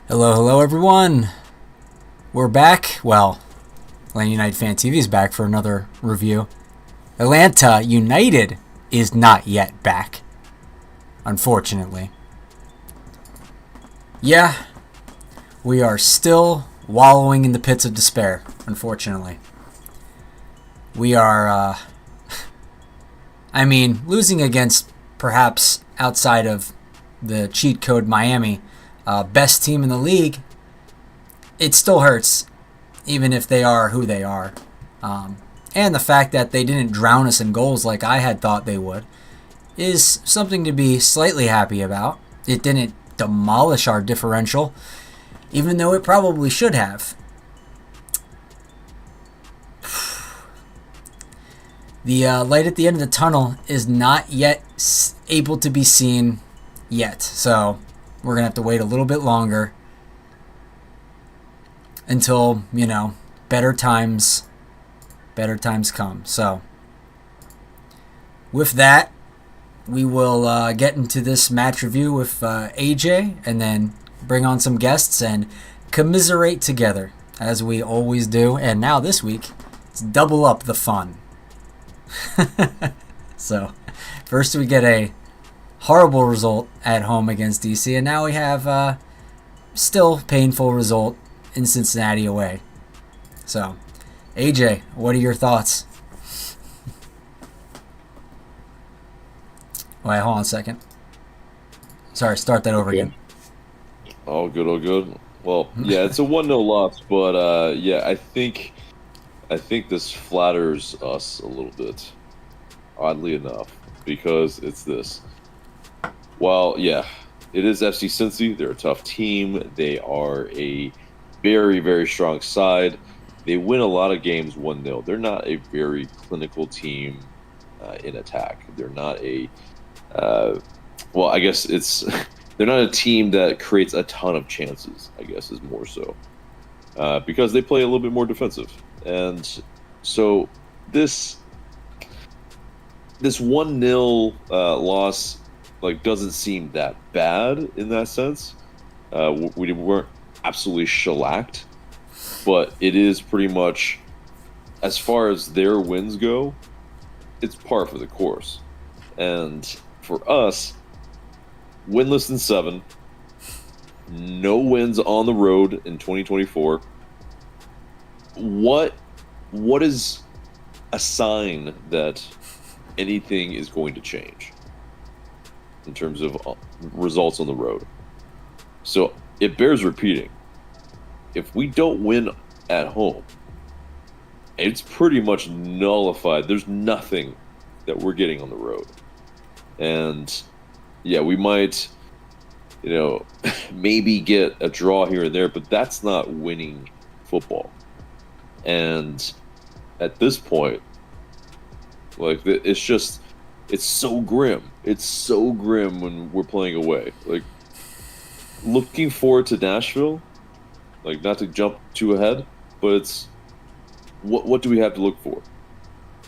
Hello, everyone. We're back. Well, Atlanta United Fan TV is back for another review. Atlanta United is not yet back, unfortunately. Yeah, we are still wallowing in the pits of despair, unfortunately. We are, losing against perhaps outside of the cheat code Miami, best team in the league, it still hurts, even if they are who they are. And the fact that they didn't drown us in goals like I had thought they would is something to be slightly happy about. It didn't demolish our differential, even though it probably should have. The light at the end of the tunnel is not yet able to be seen yet, so we're going to have to wait a little bit longer until, better times come. So, with that, we will get into this match review with AJ and then bring on some guests and commiserate together, as we always do. And now this week, it's double up the fun. So, first we get a horrible result at home against DC, and now we have still painful result in Cincinnati away. So, AJ, what are your thoughts? Wait, hold on a second. Sorry, start that over again. All good, all good. Well, yeah, it's a 1-0 loss, but I think this flatters us a little bit, oddly enough, because it's this. Well, yeah, it is FC Cincy. They're a tough team. They are a very, very strong side. They win a lot of games 1-0. They're not a very clinical team in attack. They're not a I guess it's they're not a team that creates a ton of chances, I guess is more so. Because they play a little bit more defensive. And so this 1-0 loss doesn't seem that bad in that sense. We weren't absolutely shellacked, but it is pretty much, as far as their wins go, it's par for the course. And for us, winless in 7, no wins on the road in 2024. What is a sign that anything is going to change in terms of results on the road? So it bears repeating. If we don't win at home, it's pretty much nullified. There's nothing that we're getting on the road. And yeah, we might, maybe get a draw here and there, but that's not winning football. And at this point, it's so grim. It's so grim when we're playing away. Looking forward to Nashville, not to jump too ahead, but it's what do we have to look for?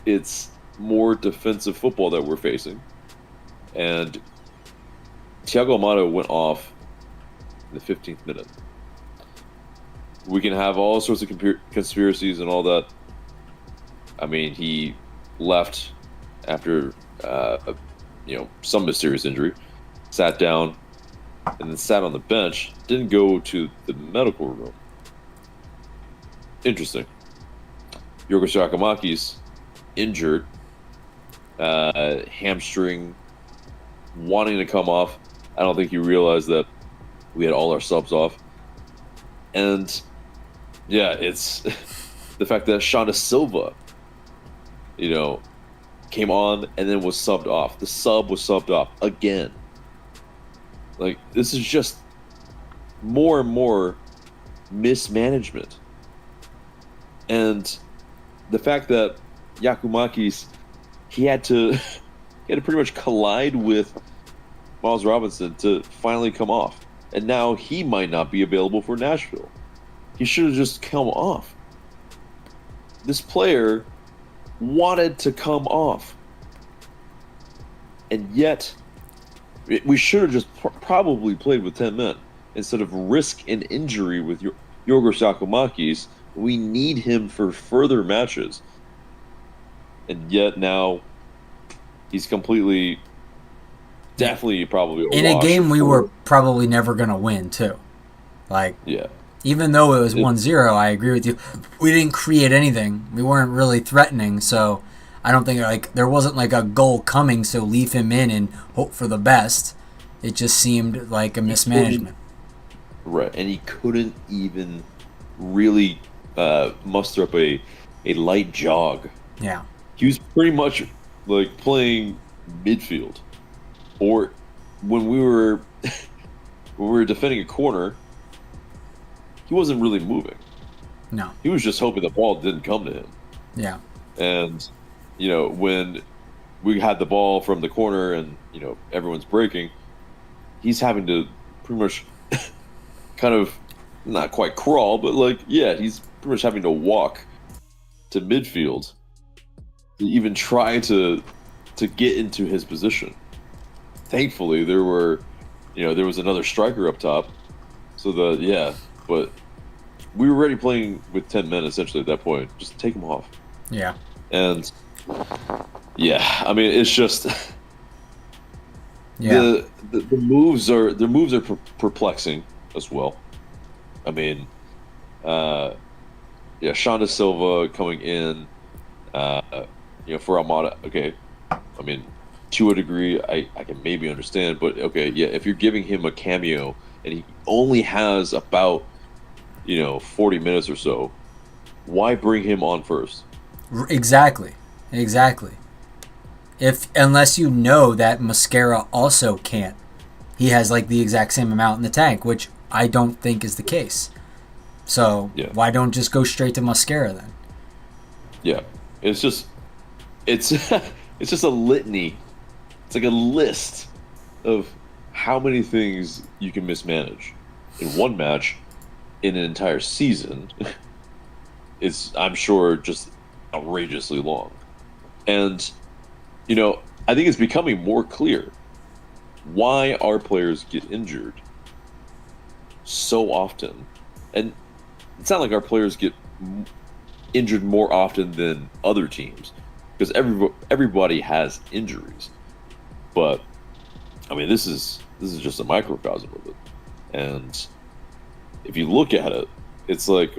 It's more defensive football that we're facing. And Thiago Amato went off in the 15th minute. We can have all sorts of conspiracies and all that. I mean, he left after some mysterious injury, sat down, and then sat on the bench. Didn't go to the medical room. Interesting. Yorgos Giacomakis injured, hamstring, wanting to come off. I don't think he realized that we had all our subs off. And yeah, it's the fact that Shonda Silva, came on and then was subbed off. The sub was subbed off again. This is just more and more mismanagement. And the fact that Giacomakis, he had to pretty much collide with Miles Robinson to finally come off. And now he might not be available for Nashville. He should have just come off. This player wanted to come off. And yet, we should have just probably played with 10 men. instead of risk an injury with your Yorgos Giacomakis. We need him for further matches. And yet now he's completely, definitely probably in a game we were probably never going to win, too. Like, yeah. Even though it was 1-0, I agree with you. We didn't create anything. We weren't really threatening, so I don't think like there wasn't like a goal coming, so leave him in and hope for the best. It just seemed like a mismanagement. Right, and he couldn't even really muster up a light jog. Yeah. He was pretty much like playing midfield. Or when we were defending a corner, he wasn't really moving. No. He was just hoping the ball didn't come to him. Yeah. And, when we had the ball from the corner and, everyone's breaking, he's having to pretty much kind of, not quite crawl, but he's pretty much having to walk to midfield to even try to get into his position. Thankfully, there was another striker up top. So but we were already playing with 10 men essentially at that point. Just take them off. Yeah. And I mean, it's just the moves are perplexing as well. I mean, Sean Da Silva coming in, for Almada. Okay, I mean, to a degree, I can maybe understand, but okay, if you're giving him a cameo and he only has about 40 minutes or so, why bring him on first? Exactly. Unless you know that Mascara also can't. He has like the exact same amount in the tank, which I don't think is the case. So why don't just go straight to Mascara then? Yeah, it's just it's just a litany. It's like a list of how many things you can mismanage in one match in an entire season. It's, I'm sure, just outrageously long. And, I think it's becoming more clear why our players get injured so often. And it's not like our players get injured more often than other teams, because everybody has injuries. But, I mean, this is just a microcosm of it. And if you look at it, it's like,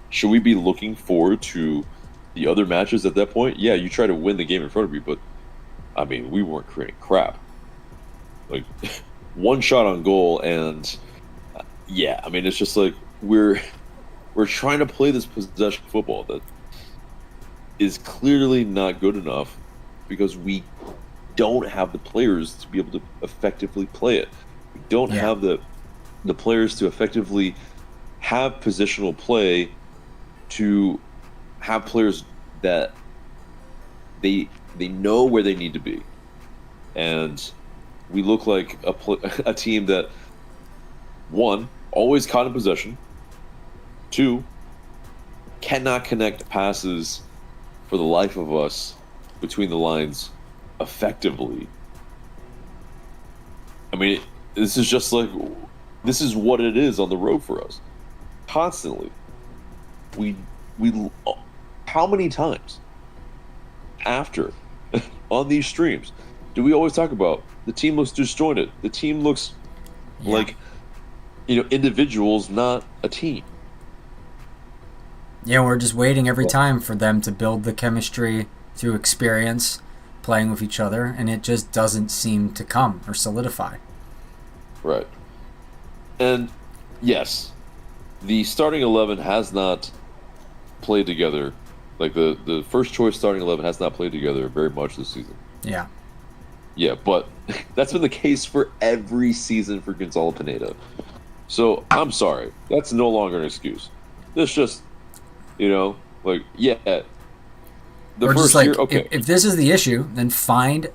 should we be looking forward to the other matches at that point? Yeah, you try to win the game in front of you, but I mean, we weren't creating crap. Like, one shot on goal, and I mean, it's just like we're trying to play this possession football that is clearly not good enough because we don't have the players to be able to effectively play it. We don't have the players to effectively have positional play, to have players that they know where they need to be. And we look like a team that, one, always caught in possession, two, cannot connect passes for the life of us between the lines effectively. I mean, this is just like, this is what it is on the road for us. Constantly. We how many times after on these streams do we always talk about the team looks disjointed? The team looks like, individuals, not a team. Yeah, we're just waiting every time for them to build the chemistry through experience, playing with each other, and it just doesn't seem to come or solidify. Right. And yes, the starting 11 has not played together. Like the first choice starting 11 has not played together very much this season. Yeah. Yeah, but that's been the case for every season for Gonzalo Pineda. So I'm sorry, that's no longer an excuse. It's just, the Or first just like, year, okay. If this is the issue, then find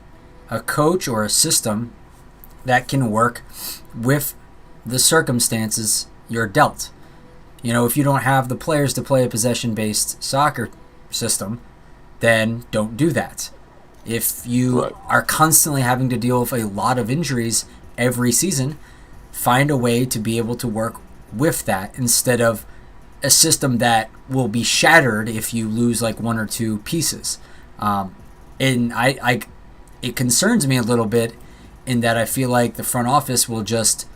a coach or a system that can work with the circumstances you're dealt. If you don't have the players to play a possession-based soccer system, then don't do that. If you are constantly having to deal with a lot of injuries every season, find a way to be able to work with that instead of a system that will be shattered if you lose like one or two pieces. And it concerns me a little bit in that I feel like the front office will just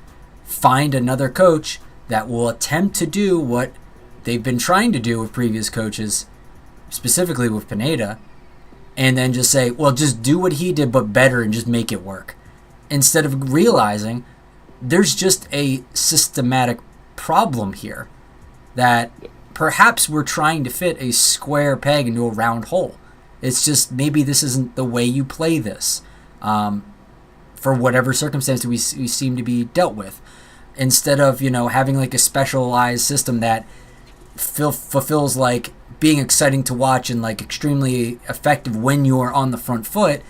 find another coach that will attempt to do what they've been trying to do with previous coaches, specifically with Pineda, and then just say, well, just do what he did but better and just make it work. Instead of realizing there's just a systematic problem here that perhaps we're trying to fit a square peg into a round hole. It's just maybe this isn't the way you play this for whatever circumstance we seem to be dealt with. Instead of, having like a specialized system that fulfills like being exciting to watch and like extremely effective when you're on the front foot.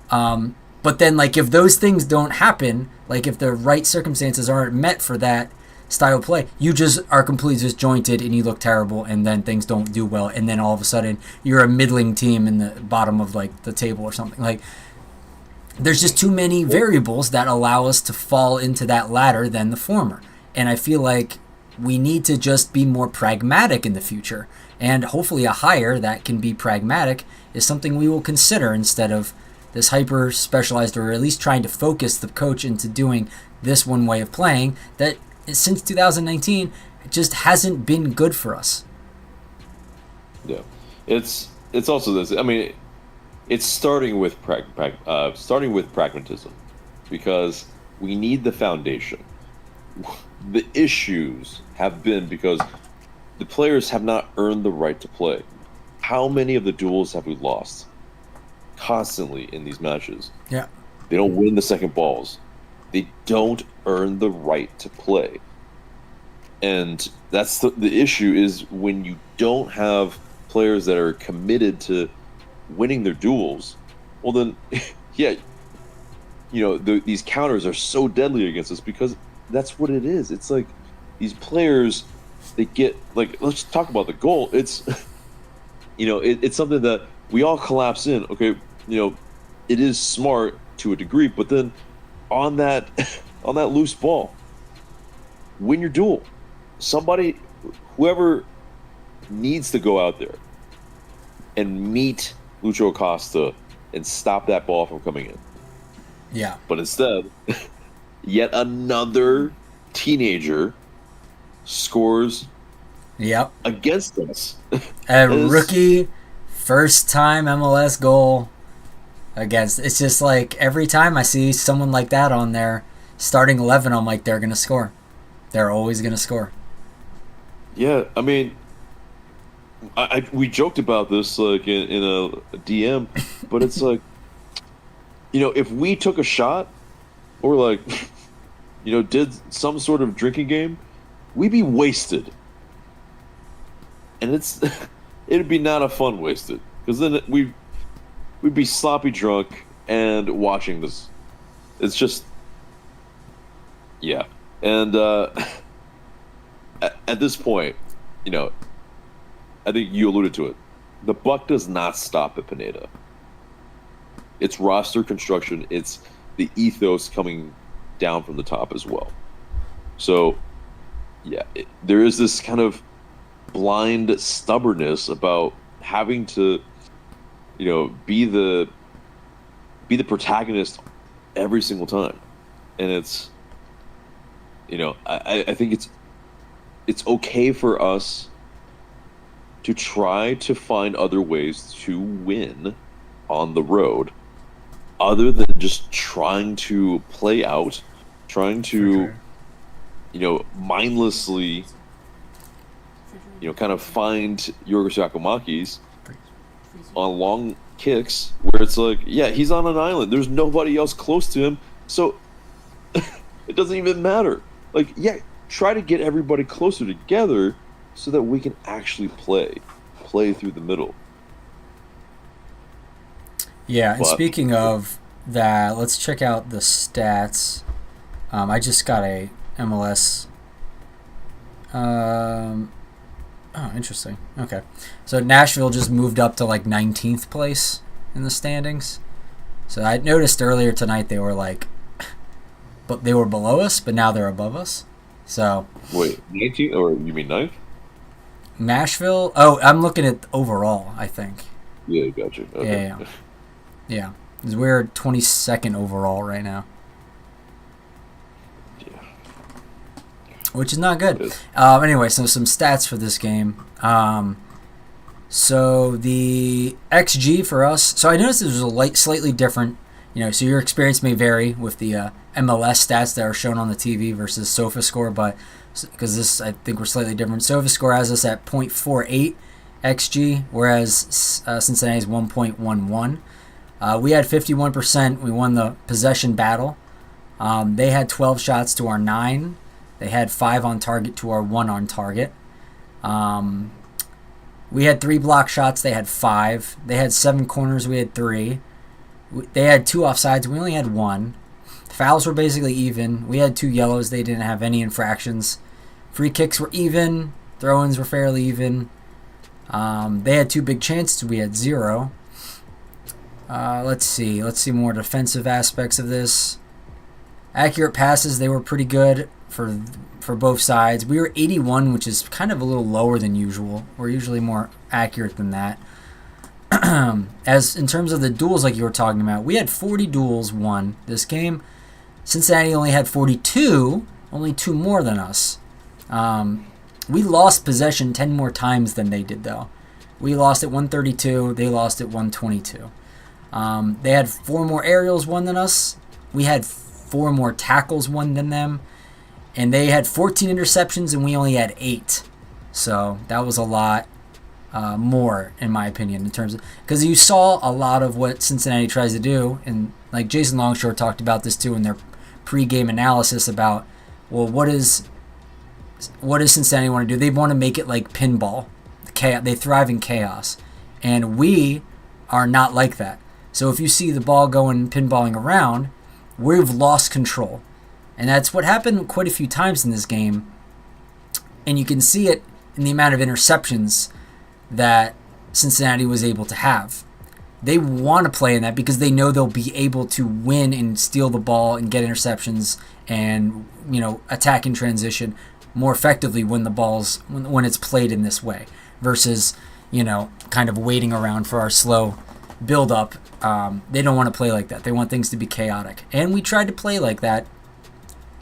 But then like if those things don't happen, like if the right circumstances aren't met for that style of play, you just are completely disjointed and you look terrible, and then things don't do well, and then all of a sudden you're a middling team in the bottom of like the table or something. Like there's just too many variables that allow us to fall into that latter than the former. And I feel like we need to just be more pragmatic in the future, and hopefully a hire that can be pragmatic is something we will consider instead of this hyper specialized, or at least trying to focus the coach into doing this one way of playing that since 2019 just hasn't been good for us. Yeah, it's also this. I mean, it's starting with pragmatism, because we need the foundation. The issues have been because the players have not earned the right to play. How many of the duels have we lost constantly in these matches? Yeah, they don't win the second balls. They don't earn the right to play. And that's the issue, is when you don't have players that are committed to winning their duels, well then, yeah, these counters are so deadly against us because that's what it is. It's like these players, they get, like, let's talk about the goal. It's, it's something that we all collapse in. Okay, it is smart to a degree, but then on that loose ball, win your duel. Whoever needs to go out there and meet Lucho Acosta and stop that ball from coming in. Yeah. But instead, yet another teenager scores against us. A rookie first-time MLS goal against. It's just like every time I see someone like that on there, starting 11, I'm like, they're going to score. They're always going to score. Yeah, I mean, we joked about this like in a DM, but it's like, if we took a shot or like, did some sort of drinking game, we'd be wasted. And it'd be not a fun wasted, because then we'd be sloppy drunk and watching this. It's just, yeah. And at this point, I think you alluded to it. The buck does not stop at Pineda. It's roster construction. It's the ethos coming down from the top as well. So, yeah, there is this kind of blind stubbornness about having to, be the protagonist every single time, and it's, I think it's okay for us to try to find other ways to win on the road, other than just trying to play out, trying to, mindlessly, kind of find Yorgos Yakimakis on long kicks where it's like, yeah, he's on an island. There's nobody else close to him, so it doesn't even matter. Like, yeah, try to get everybody closer together so that we can actually play through the middle. Yeah, and speaking of that, let's check out the stats. I just got a MLS. Oh, interesting. Okay. So Nashville just moved up to like 19th place in the standings. So I noticed earlier tonight they were like but they were below us, but now they're above us. So Wait, 19 or you mean ninth? Nashville. Oh, I'm looking at overall. I think. Yeah, gotcha. Okay. Yeah. 'Cause we're 22nd overall right now, Yeah. which is not good. Anyway, so some stats for this game. So the XG for us. So I noticed this was slightly different. So your experience may vary with the MLS stats that are shown on the TV versus SofaScore, but because this I think we're slightly different. SofaScore has us at 0.48 XG, whereas Cincinnati is 1.11. We had 51%. We won the possession battle. They had 12 shots to our 9. They had 5 on target to our 1 on target. We had 3 block shots. They had 5. They had 7 corners. We had 3. They had 2 offsides. We only had 1. Fouls were basically even. We had 2 yellows. They didn't have any infractions. Free kicks were even. Throw-ins were fairly even. They had 2 big chances. We had 0. Let's see more defensive aspects of this. Accurate passes, they were pretty good for both sides. We were 81, which is kind of a little lower than usual. We're usually more accurate than that. As in terms of the duels, like you were talking about, we had 40 duels won this game. Cincinnati only had 42, only 2 more than us. We lost possession 10 more times than they did, though. We lost at 132. They lost at 122. They had 4 more aerials won than us. We had 4 more tackles won than them. And they had 14 interceptions, and we only had 8. So that was a lot more, in my opinion, in terms of... Because you saw a lot of what Cincinnati tries to do, and like Jason Longshore talked about this too in their pre-game analysis about, well, what does Cincinnati want to do? They want to make it like pinball. They thrive in chaos. And we are not like that. So if you see the ball going pinballing around, we've lost control. And that's what happened quite a few times in this game. And you can see it in the amount of interceptions that Cincinnati was able to have. They want to play in that because they know they'll be able to win and steal the ball and get interceptions and, attack in transition more effectively when it's played in this way versus, kind of waiting around for our slow build up. They don't want to play like that. They want things to be chaotic. And we tried to play like that,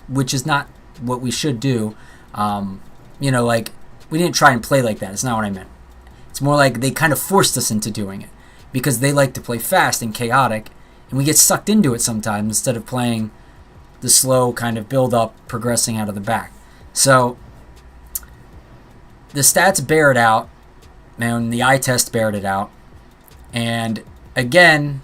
which is not what we should do. We didn't try and play like that. It's not what I meant. It's more like they kind of forced us into doing it because they like to play fast and chaotic, and we get sucked into it sometimes instead of playing the slow kind of build up, progressing out of the back. So the stats bear it out, and the eye test bared it out. And again,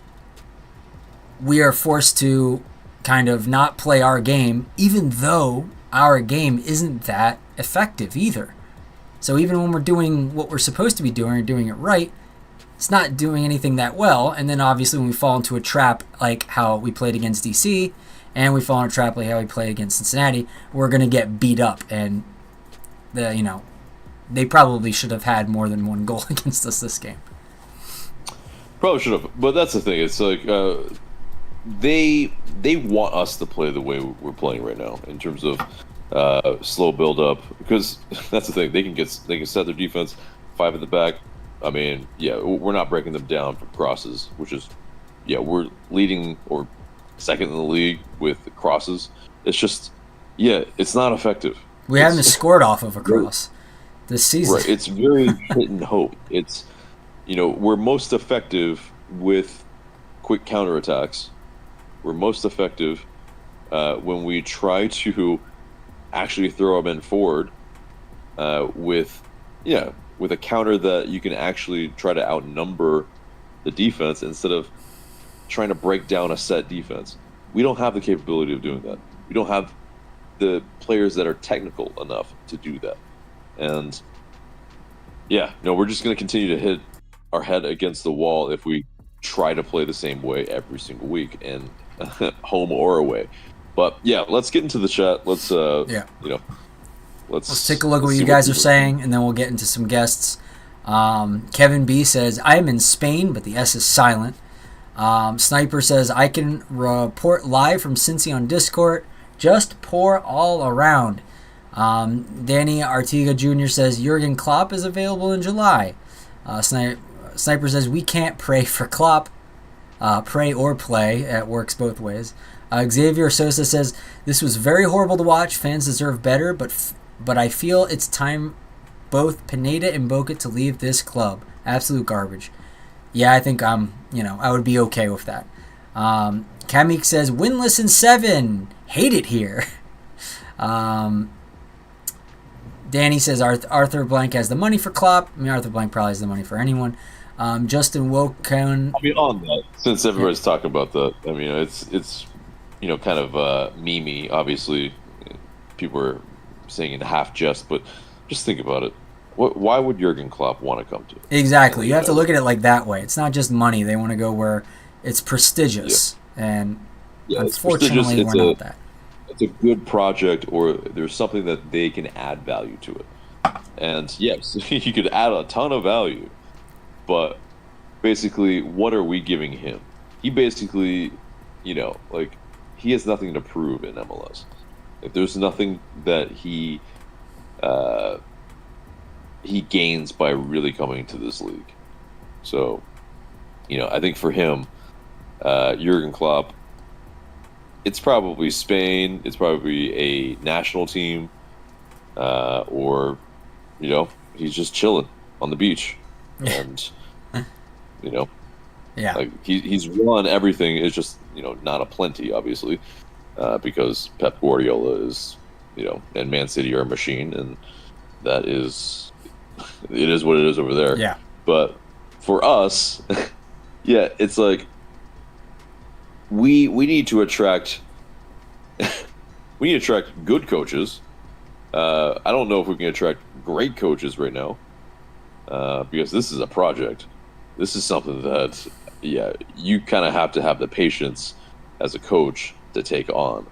we are forced to kind of not play our game, even though our game isn't that effective either. So even when we're doing what we're supposed to be doing or doing it right, it's not doing anything that well. And then obviously when we fall into a trap like how we played against DC, and we fall into a trap like how we play against Cincinnati, we're going to get beat up. And they probably should have had more than 1 goal against us this game. Probably should have, but that's the thing. It's like they want us to play the way we're playing right now in terms of slow build up, because that's the thing. They can set their defense 5 at the back. I mean, we're not breaking them down for crosses, which is we're leading or second in the league with crosses. It's just it's not effective. We haven't scored off of a cross this season. Right, it's very hit and hope. It's we're most effective with quick counterattacks. We're most effective when we try to actually throw our men forward with a counter that you can actually try to outnumber the defense instead of trying to break down a set defense. We don't have the capability of doing that. We don't have the players that are technical enough to do that. And we're just going to continue to hit our head against the wall if we try to play the same way every single week, and home or away. But let's get into the chat. Let's let's take a look at what you guys are saying, and then we'll get into some guests. Kevin B says, I am in Spain, but the S is silent. Sniper says, I can report live from Cincy on Discord. Just poor all around. Danny Artiga Jr. says Jurgen Klopp is available in July. Sniper says we can't pray for Klopp. Pray or play. It works both ways. Xavier Sosa says this was very horrible to watch. Fans deserve better, but I feel it's time both Pineda and Boca to leave this club. Absolute garbage. Yeah, I think I would be okay with that. Kamik says winless in 7. Hate it here. Danny says Arthur Blank has the money for Klopp. I mean, Arthur Blank probably has the money for anyone. Justin Wilcone. I mean, on that, since everybody's talking about that, I mean, it's kind of memey. Obviously, people are saying in half jest, but just think about it. Why would Jurgen Klopp want to come to? Exactly. You have to look at it like that way. It's not just money. They want to go where it's prestigious. Yeah. And unfortunately, we're not that. It's a good project, or there's something that they can add value to it. And yes, you could add a ton of value, but basically, what are we giving him? He basically, he has nothing to prove in MLS. Like, there's nothing that he gains by really coming to this league. So, I think for him, Jurgen Klopp, it's probably Spain, it's probably a national team, or, he's just chilling on the beach. And, yeah, like he's won everything. It's just, not a plenty, obviously, because Pep Guardiola is, and Man City are a machine, and that is, it is what it is over there. Yeah. But for us, yeah, it's like we need to attract good coaches. I don't know if we can attract great coaches right now, because this is a project. This is something that, you kind of have to have the patience as a coach to take on,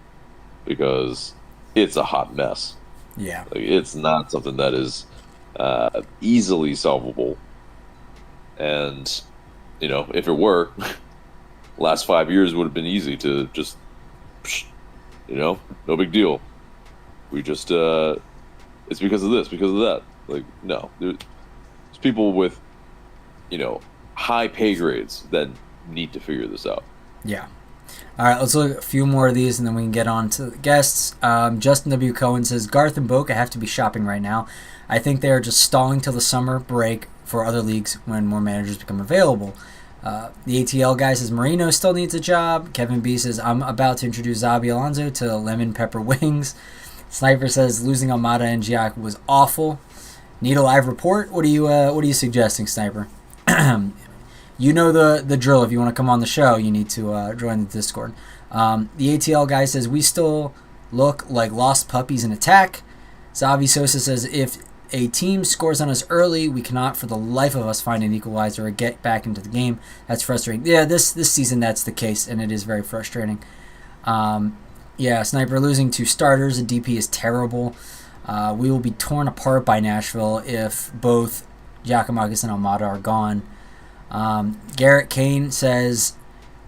because it's a hot mess. Yeah. Like, it's not something that is easily solvable. And, if it were, last 5 years would have been easy to just, no big deal. We just, it's because of this, because of that. Like, no. There's people with, high pay grades that need to figure this out. Yeah. All right, let's look at a few more of these, and then we can get on to the guests. Justin W. Cohen says, Garth and Boca have to be shopping right now. I think they are just stalling till the summer break for other leagues when more managers become available. The ATL guy says, Marino still needs a job. Kevin B. says, I'm about to introduce Zabi Alonso to lemon pepper wings. Sniper says, losing Almada and Giac was awful. Need a live report? What are you suggesting, Sniper? You know the drill. If you want to come on the show, you need to join the Discord. The ATL guy says, we still look like lost puppies in attack. Zavi Sosa says, if a team scores on us early, we cannot for the life of us find an equalizer or get back into the game. That's frustrating. Yeah, this season that's the case, and it is very frustrating. Sniper losing 2 starters. The DP is terrible. We will be torn apart by Nashville if both Giacomakis and Almada are gone. Garrett Kane says,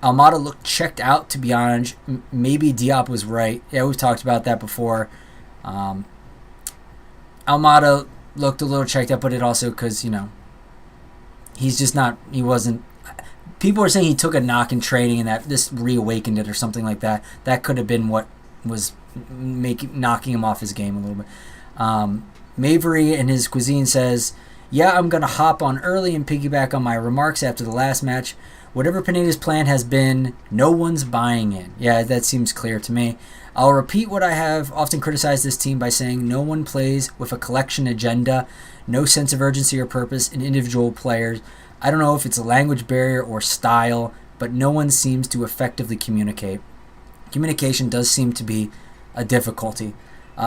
Almada looked checked out, to be honest. Maybe Diop was right. Yeah, we've talked about that before. Almada looked a little checked out, but it also because, he's just not, he wasn't. People are saying he took a knock in training and that this reawakened it or something like that. That could have been what was knocking him off his game a little bit. Mavery in his cuisine says, yeah, I'm going to hop on early and piggyback on my remarks after the last match. Whatever Pineda's plan has been, no one's buying in. Yeah, that seems clear to me. I'll repeat what I have often criticized this team by saying no one plays with a collection agenda, no sense of urgency or purpose in individual players. I don't know if it's a language barrier or style, but no one seems to effectively communicate. Communication does seem to be a difficulty.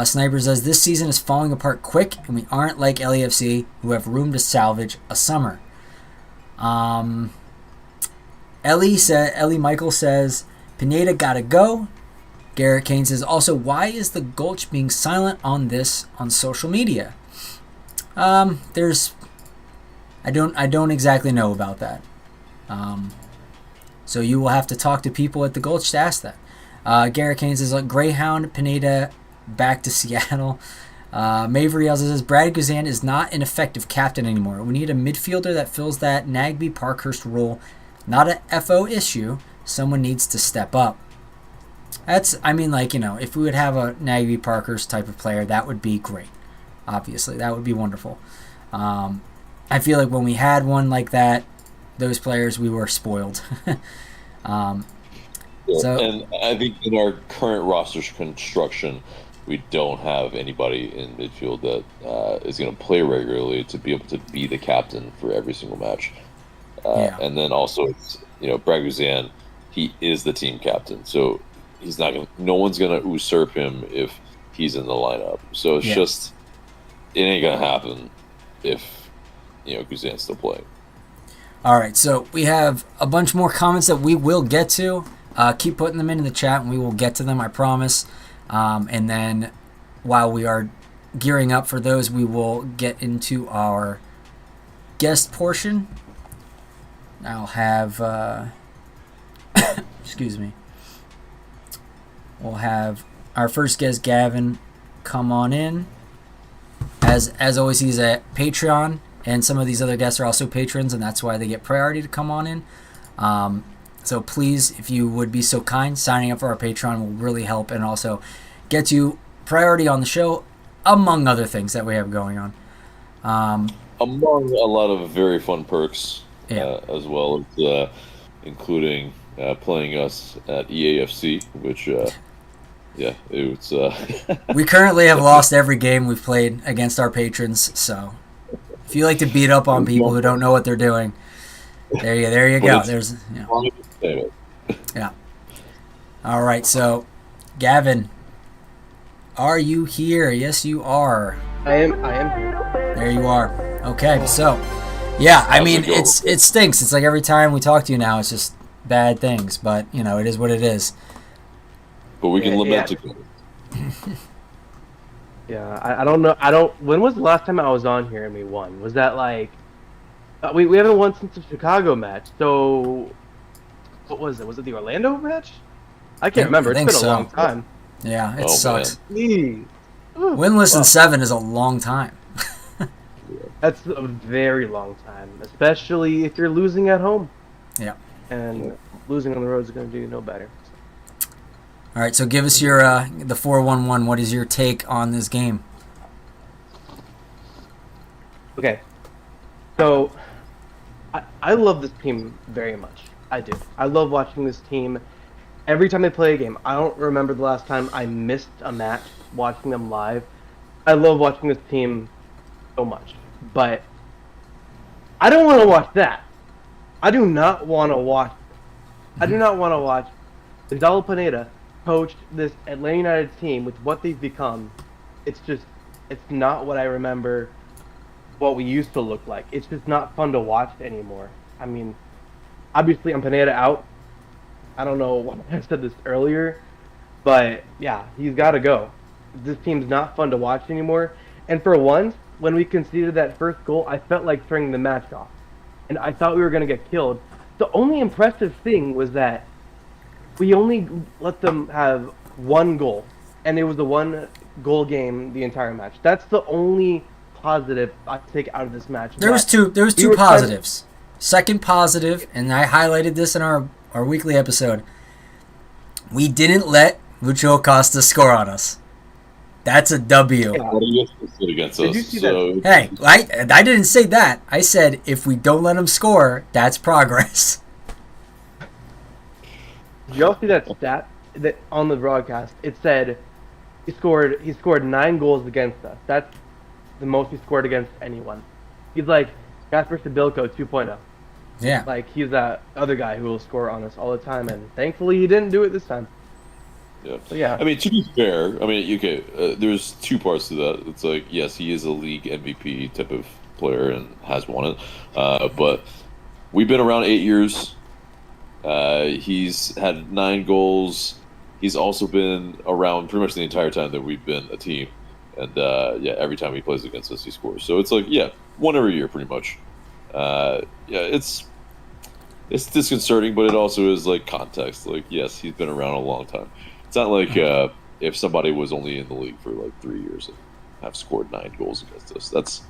Sniper says, this season is falling apart quick, and we aren't like LAFC, who have room to salvage a summer. Ellie Michael says, Pineda gotta go. Garrett Kane says, also, why is the Gulch being silent on this on social media? I don't exactly know about that. So you will have to talk to people at the Gulch to ask that. Garrett Kane says, Greyhound Pineda back to Seattle. Maveriel says, Brad Guzan is not an effective captain anymore. We need a midfielder that fills that Nagby Parkhurst role. Not a FO issue. Someone needs to step up. If we would have a Nagby Parkhurst type of player, that would be great. Obviously, that would be wonderful. I feel like when we had one like that, those players, we were spoiled. And I think in our current roster construction, we don't have anybody in midfield that is going to play regularly to be able to be the captain for every single match. And then also, Brad Guzan, he is the team captain, so he's not going. No one's going to usurp him if he's in the lineup. So it's just, it ain't going to happen if Guzan's still playing. All right, so we have a bunch more comments that we will get to. Keep putting them in the chat, and we will get to them, I promise. And then while we are gearing up for those, we will get into our guest portion. I'll have, excuse me. We'll have our first guest, Gavin, come on in. As always, he's a Patreon, and some of these other guests are also patrons, and that's why they get priority to come on in. So please, if you would be so kind, signing up for our Patreon will really help and also get you priority on the show, among other things that we have going on. Among a lot of very fun perks, as well as including playing us at EAFC, which, it's... We currently have lost every game we've played against our patrons, so if you like to beat up on people who don't know what they're doing, there you go. There's, yeah. All right, so Gavin, are you here? Yes, you are. I am here. There you are. Okay, so yeah, I mean it stinks. It's like every time we talk to you now, it's just bad things. But it is what it is. But we can lament it. Yeah, I don't know. When was the last time I was on here and we won? Was that like? We haven't won since the Chicago match. So, what was it? Was it the Orlando match? I can't remember. It's been a long time. Yeah, it sucks. Man. Winless in 7 is a long time. That's a very long time, especially if you're losing at home. Yeah. And losing on the road is going to do you no better. All right, so give us your the 4-1-1. What is your take on this game? Okay. So, I love this team very much. I do. I love watching this team every time they play a game. I don't remember the last time I missed a match watching them live. I love watching this team so much. But I don't want to watch that. I do not want to watch Gonzalo Pineda coach this Atlanta United team with what they've become. It's not what I remember what we used to look like. It's just not fun to watch anymore. I mean, obviously I'm Pineda out. I don't know why I said this earlier, but yeah, he's got to go. This team's not fun to watch anymore. And for once, when we conceded that first goal, I felt like turning the match off. And I thought we were going to get killed. The only impressive thing was that we only let them have one goal. And it was the one goal game the entire match. That's the only positive I take out of this match. There was two positives. Second positive, and I highlighted this in our weekly episode. We didn't let Lucho Acosta score on us. That's a W. What are you supposed to do against us? Hey, I didn't say that. I said if we don't let him score, that's progress. Did y'all see that stat that on the broadcast? It said he scored 9 goals against us. That's the most he scored against anyone. He's like Gasper Sabilko 2.0. Yeah. Like he's that other guy who will score on us all the time, and thankfully he didn't do it this time. Yeah. So, yeah. I mean, to be fair, there's two parts to that. It's like, yes, he is a league MVP type of player and has won it. But we've been around 8 years. He's had 9 goals. He's also been around pretty much the entire time that we've been a team. And, every time he plays against us, he scores. So it's like, one every year pretty much. It's disconcerting, but it also is like context. Like, yes, he's been around a long time. It's not like if somebody was only in the league for like 3 years and have scored 9 goals against us. That's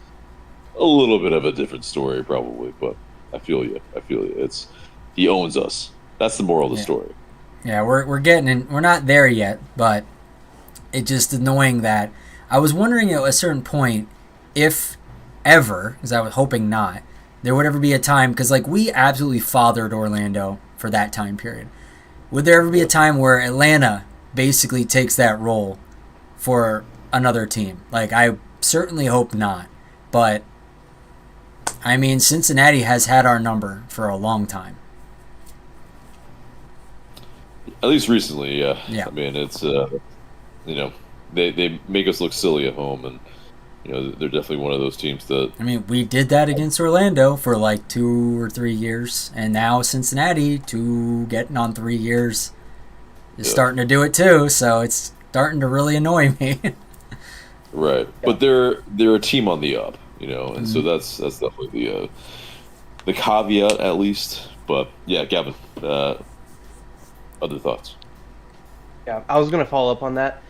a little bit of a different story, probably. But I feel you. It's he owns us. That's the moral of the story. Yeah, we're getting in. We're not there yet, but it's just annoying that I was wondering at a certain point if ever, because I was hoping not, there would ever be a time, because like we absolutely fathered Orlando for that time period. Would there ever be a time where Atlanta basically takes that role for another team? Like, I certainly hope not. But, I mean, Cincinnati has had our number for a long time. At least recently, yeah. Yeah. I mean, it's, they make us look silly at home, and, they're definitely one of those teams that... I mean, we did that against Orlando for like 2 or 3 years, and now Cincinnati, getting on 3 years, is starting to do it too, so it's starting to really annoy me. Right. Yeah. But they're a team on the up, and so that's definitely the caveat, at least. But, yeah, Gavin, other thoughts? Yeah, I was going to follow up on that.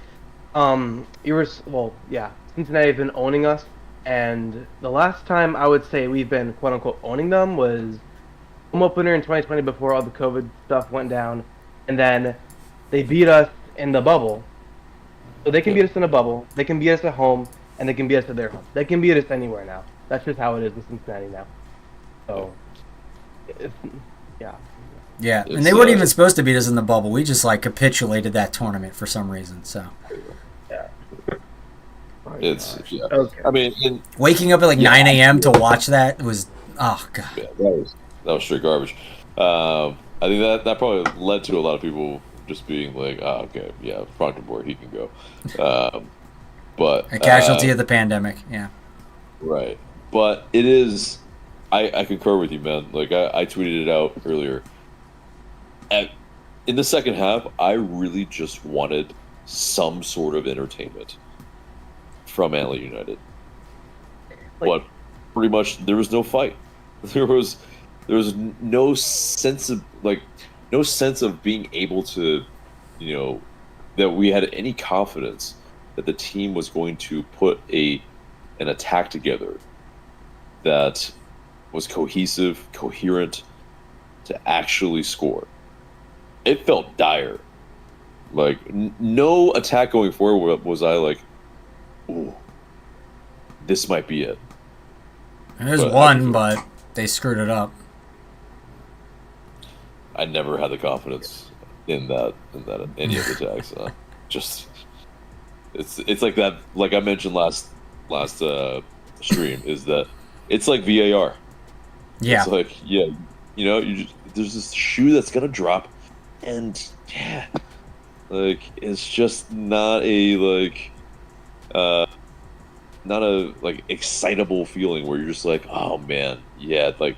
Cincinnati have been owning us, and the last time I would say we've been quote-unquote owning them was home opener in 2020 before all the COVID stuff went down, and then they beat us in the bubble. So they can beat us in a bubble, they can beat us at home, and they can beat us at their home. They can beat us anywhere now. That's just how it is with Cincinnati now. So, yeah. Yeah, and they weren't even supposed to beat us in the bubble. We just like capitulated that tournament for some reason. So. Yeah. Okay. I mean, waking up at like 9 a.m. to watch that was god. Yeah, that was straight garbage. I think that probably led to a lot of people just being like, okay, yeah, Proctor Board, he can go. But a casualty of the pandemic, yeah. Right, but it is. I concur with you, man. Like I tweeted it out earlier. In the second half, I really just wanted some sort of entertainment from Atlanta United. But pretty much there was no fight. There was no sense of being able to, that we had any confidence that the team was going to put an attack together that was cohesive, coherent, to actually score. It felt dire. Like, no attack going forward was I like, ooh, this might be it. There's one, but they screwed it up. I never had the confidence in that any of the attacks. Just it's like that. Like I mentioned last stream, is that it's like VAR. Yeah. It's like there's this shoe that's gonna drop, and it's just not a excitable feeling where you're just like, oh man, yeah, like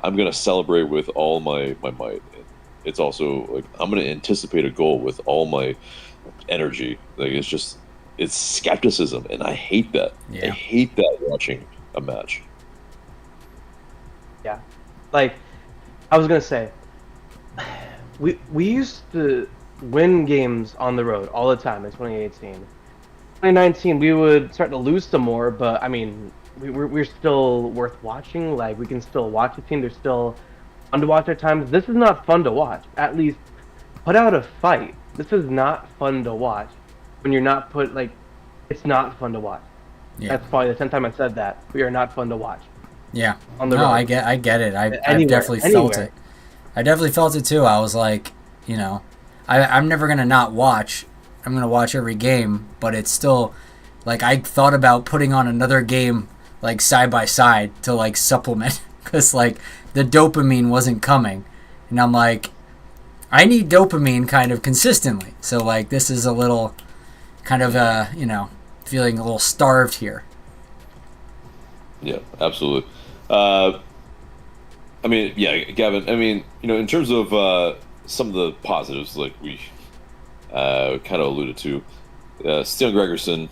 I'm gonna celebrate with all my might. It's also like I'm gonna anticipate a goal with all my energy. Like it's skepticism, and I hate that. Yeah. I hate that watching a match. Yeah, like I was gonna say, we used to win games on the road all the time in 2018. 2019, we would start to lose some more, but I mean, we're still worth watching. Like, we can still watch the team. They're still fun to watch at times. This is not fun to watch. At least put out a fight. This is not fun to watch. When you're not it's not fun to watch. Yeah. That's probably the 10th time I said that. We are not fun to watch. Yeah. On the road. I get it. I've definitely felt it. I definitely felt it too. I was like, I'm never gonna not watch. I'm gonna watch every game, but it's still like I thought about putting on another game like side by side to like supplement because like the dopamine wasn't coming, and I'm like, I need dopamine kind of consistently. So like this is a little kind of feeling a little starved here. Yeah, absolutely. I mean, yeah, Gavin. I mean, in terms of some of the positives, like we kind of alluded to, Steven Gregerson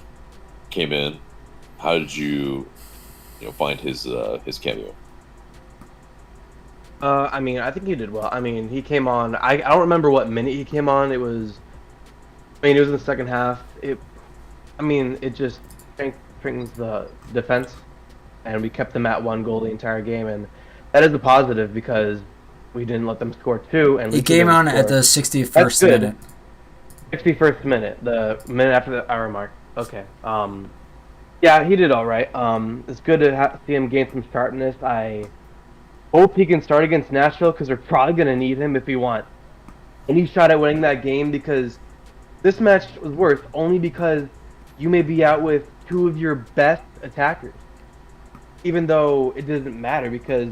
came in. How did you find his cameo? I mean, I think he did well. I mean, he came on. I don't remember what minute he came on. It was I mean, it was in the second half. It just strengthens the defense, and we kept them at 1 goal the entire game, and that is a positive because we didn't let them score 2. And It came on at the 61st minute. 61st minute, the minute after the hour mark. Okay. Yeah, he did all right. It's good to see him gain some sharpness. I hope he can start against Nashville because we're probably going to need him if we want any shot at winning that game, because this match was worse only because you may be out with 2 of your best attackers. Even though it doesn't matter because,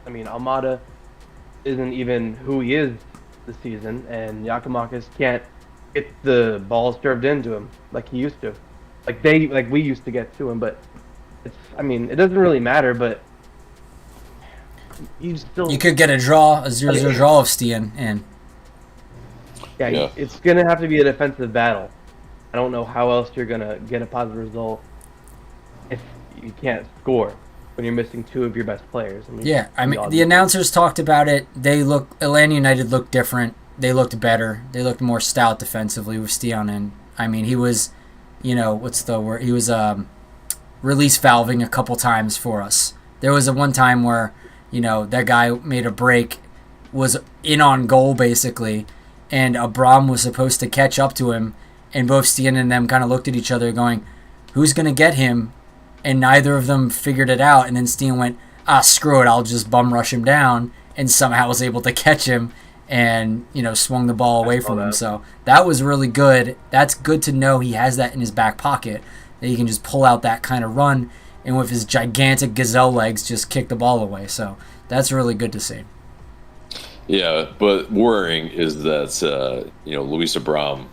I mean, Almada isn't even who he is this season, and Yakimakis can't get the balls served into him like he used to. Like we used to get to him, but it doesn't really matter, but you could get a 0-0 draw of Steen, and it's gonna have to be a defensive battle. I don't know how else you're gonna get a positive result if you can't score when you're missing 2 of your best players. The announcers talked about it. Atlanta United looked different. They looked better. They looked more stout defensively with Steen in. I mean, he was, what's the word? He was release valving a couple times for us. There was one time where, that guy made a break, was in on goal basically, and Abram was supposed to catch up to him, and both Steen and them kind of looked at each other going, who's going to get him? And neither of them figured it out, and then Steen went, screw it, I'll just bum rush him down, and somehow was able to catch him and, swung the ball away from him. So that was really good. That's good to know he has that in his back pocket, that he can just pull out that kind of run and with his gigantic gazelle legs just kick the ball away. So that's really good to see. Yeah, but worrying is that, Luis Abram,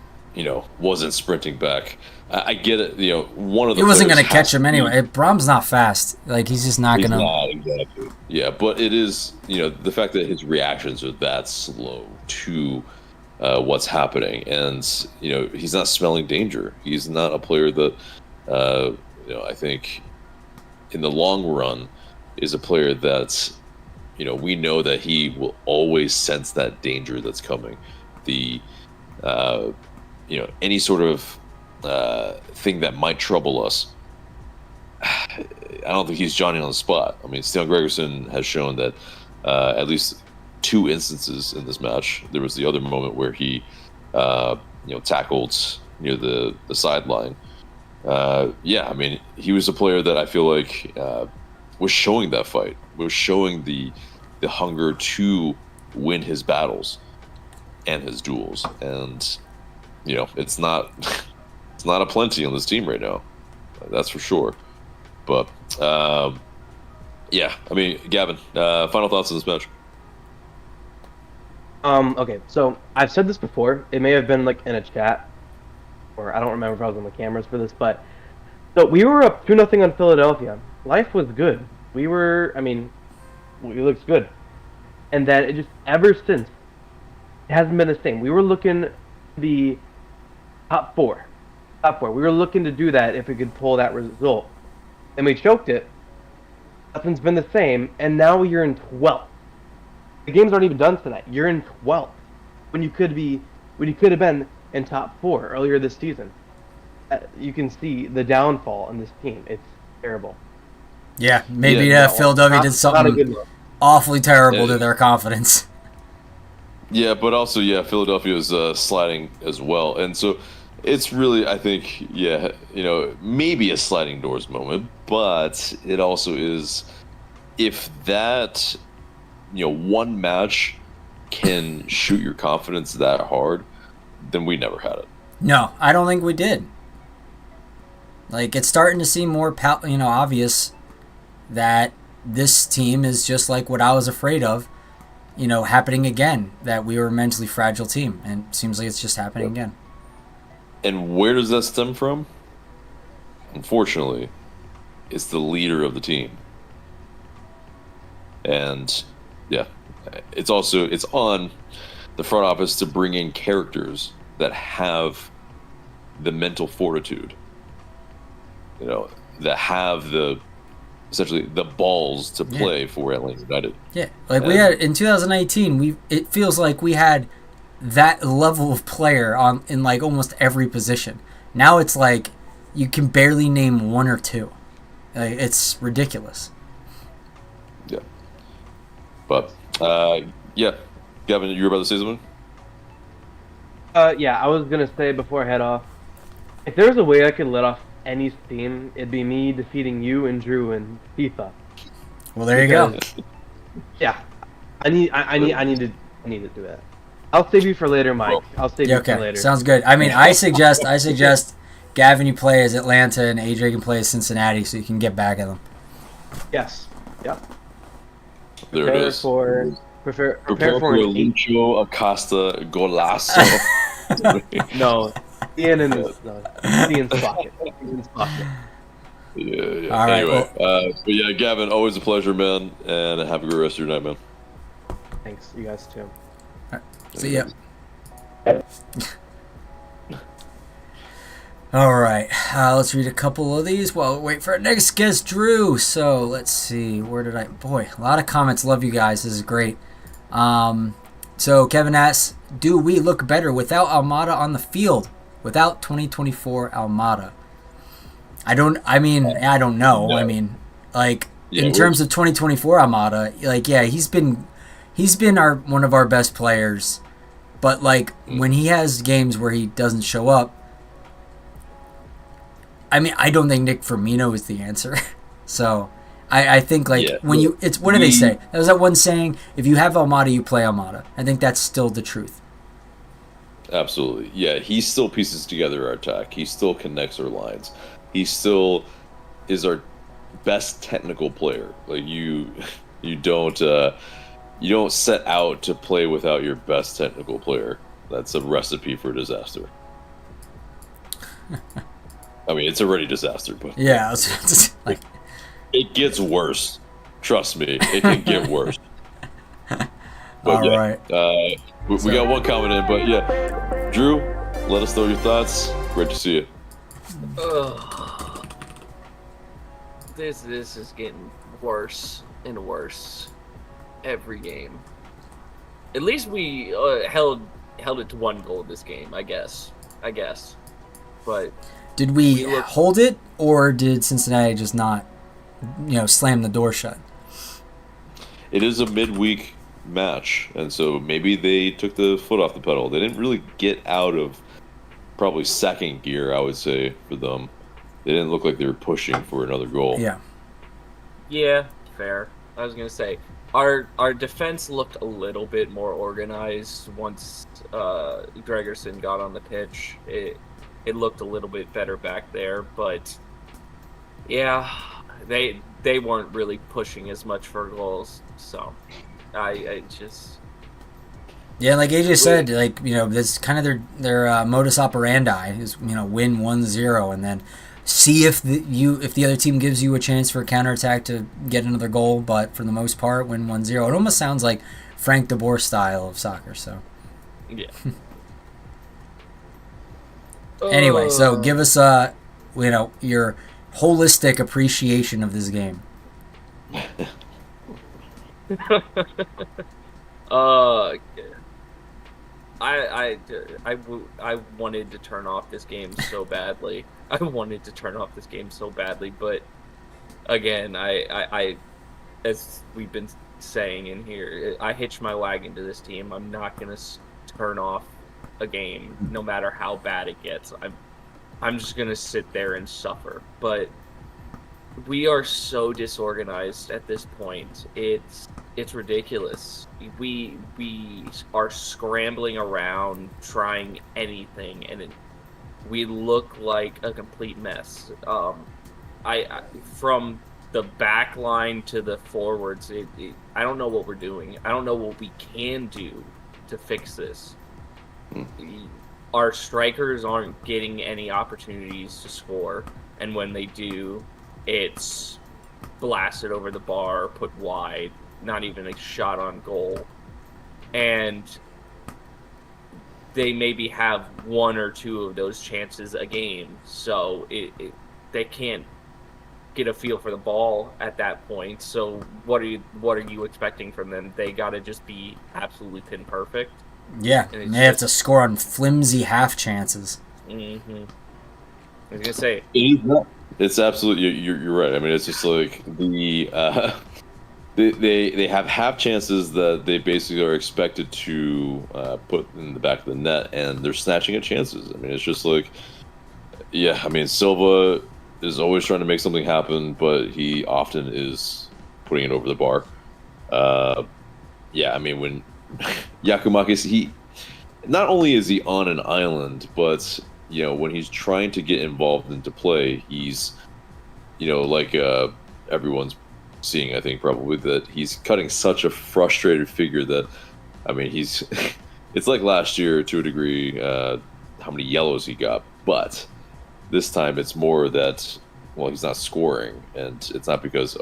wasn't sprinting back. I get it. One of the. He wasn't going to catch him anyway. Abram's not fast. Like, he's just not going to. Not exactly. Yeah, but it is. The fact that his reactions are that slow to what's happening, and he's not smelling danger. He's not a player that, I think, in the long run, is a player that's, we know that he will always sense that danger that's coming. Any sort of thing that might trouble us. I don't think he's Johnny on the spot. I mean, Stian Gregerson has shown that at least 2 instances in this match. There was the other moment where he, tackled near the sideline. He was a player that I feel like was showing that fight, was showing the hunger to win his battles and his duels, and it's not a plenty on this team right now, that's for sure. But Gavin, final thoughts on this match? Okay, so I've said this before. It may have been like in a chat, or I don't remember if I was on the cameras for this, but so we were up 2-0 on Philadelphia. Life was good. We looked good, and then it just ever since it hasn't been the same. We were looking to be top four. We were looking to do that if we could pull that result, and we choked it. Nothing's been the same, and now you're in 12th. The games aren't even done tonight. You're in 12th when you could have been in top 4 earlier this season. You can see the downfall in this team. It's terrible. Yeah, maybe Philadelphia did something awfully terrible to their confidence. Yeah, but also, Philadelphia is sliding as well, and so it's really, I think, maybe a sliding doors moment, but it also is, if that, one match can shoot your confidence that hard, then we never had it. No, I don't think we did. Like, it's starting to seem more, obvious that this team is just like what I was afraid of, happening again, that we were a mentally fragile team, and it seems like it's just happening again. And where does that stem from? Unfortunately, it's the leader of the team. And it's on the front office to bring in characters that have the mental fortitude, that have essentially the balls to play for Atlanta United. Yeah, like we had in 2019, it feels like we had that level of player in like almost every position. Now it's like you can barely name one or two. Like, it's ridiculous. Yeah. But yeah, Gavin, you were about to say something? Yeah, I was gonna say before I head off, if there was a way I could let off any steam, it'd be me defeating you and Drew in FIFA. Well, there you go. Yeah, I need to do that. I'll save you for later, Mike. I'll save Yeah, you for okay, later. sounds good. I mean, I suggest Gavin, you play as Atlanta, and AJ can play as Cincinnati, so you can get back at them. Yes. Yep. There it is. Prepare Prepare for a Lucio Acosta golazo. No, Ian's pocket. Ian's pocket. Yeah. All right, Anyway, but yeah, Gavin, always a pleasure, man, and have a good rest of your night, man. Thanks, you guys too. See ya. All right, let's read a couple of these while we wait for our next guest, Drew. So let's see, where did boy, a lot of comments. Love you guys. This is great. So Kevin asks, do we look better without Almada on the field? Without 2024 Almada? I don't know. No. I mean, like, in terms of 2024 Almada, like, yeah, he's been one of our best players. But, like, when he has games where he doesn't show up, I mean, I don't think Nick Firmino is the answer. So, I think, like, what do they say? That was that one saying, if you have Almada, you play Almada. I think that's still the truth. Absolutely. Yeah, he still pieces together our attack. He still connects our lines. He still is our best technical player. Like, you don't set out to play without your best technical player. That's a recipe for disaster. I mean, it's already disaster, but yeah, it's just, like, it gets worse. Trust me, it can get worse. But all yeah, right. We got one comment in, but yeah, Drew, let us know your thoughts. Great to see you. This is getting worse and worse every game. At least we held it to one goal this game, I guess. But did we hold it, or did Cincinnati just not, slam the door shut? It is a midweek match, and so maybe they took the foot off the pedal. They didn't really get out of probably second gear, I would say, for them. They didn't look like they were pushing for another goal. Yeah, fair. I was gonna say our defense looked a little bit more organized once Gregerson got on the pitch. It looked a little bit better back there, but yeah, they weren't really pushing as much for goals. So I just like AJ said, like, this kind of their modus operandi is, win 1-0 and then see if the other team gives you a chance for a counterattack to get another goal, but for the most part win 1-0. It almost sounds like Frank de Boer style of soccer. So yeah. Anyway, so give us your holistic appreciation of this game. I wanted to turn off this game so badly. But again, I as we've been saying in here, I hitched my wagon to this team. I'm not gonna turn off a game, no matter how bad it gets. I'm just gonna sit there and suffer. But we are so disorganized at this point. It's ridiculous. We are scrambling around, trying anything, and we look like a complete mess. I from the back line to the forwards, I don't know what we're doing. I don't know what we can do to fix this. Our strikers aren't getting any opportunities to score, and when they do, it's blasted over the bar, put wide, not even a shot on goal. And they maybe have one or two of those chances a game, so they can't get a feel for the ball at that point. So what are you expecting from them? They got to just be absolutely pin perfect. Yeah, And and they have to score on flimsy half chances. Mm-hmm. I was gonna say, It's absolutely you're right. I mean, it's just like they have half chances that they basically are expected to put in the back of the net, and they're snatching at chances. I mean, it's just like, yeah. I mean, Silva is always trying to make something happen, but he often is putting it over the bar. Yeah, I mean, when Yakumakis, he not only is he on an island, but when he's trying to get involved into play, he's like everyone's seeing, I think probably that he's cutting such a frustrated figure that, I mean, he's it's like last year to a degree, how many yellows he got, but this time it's more that, well, he's not scoring, and it's not because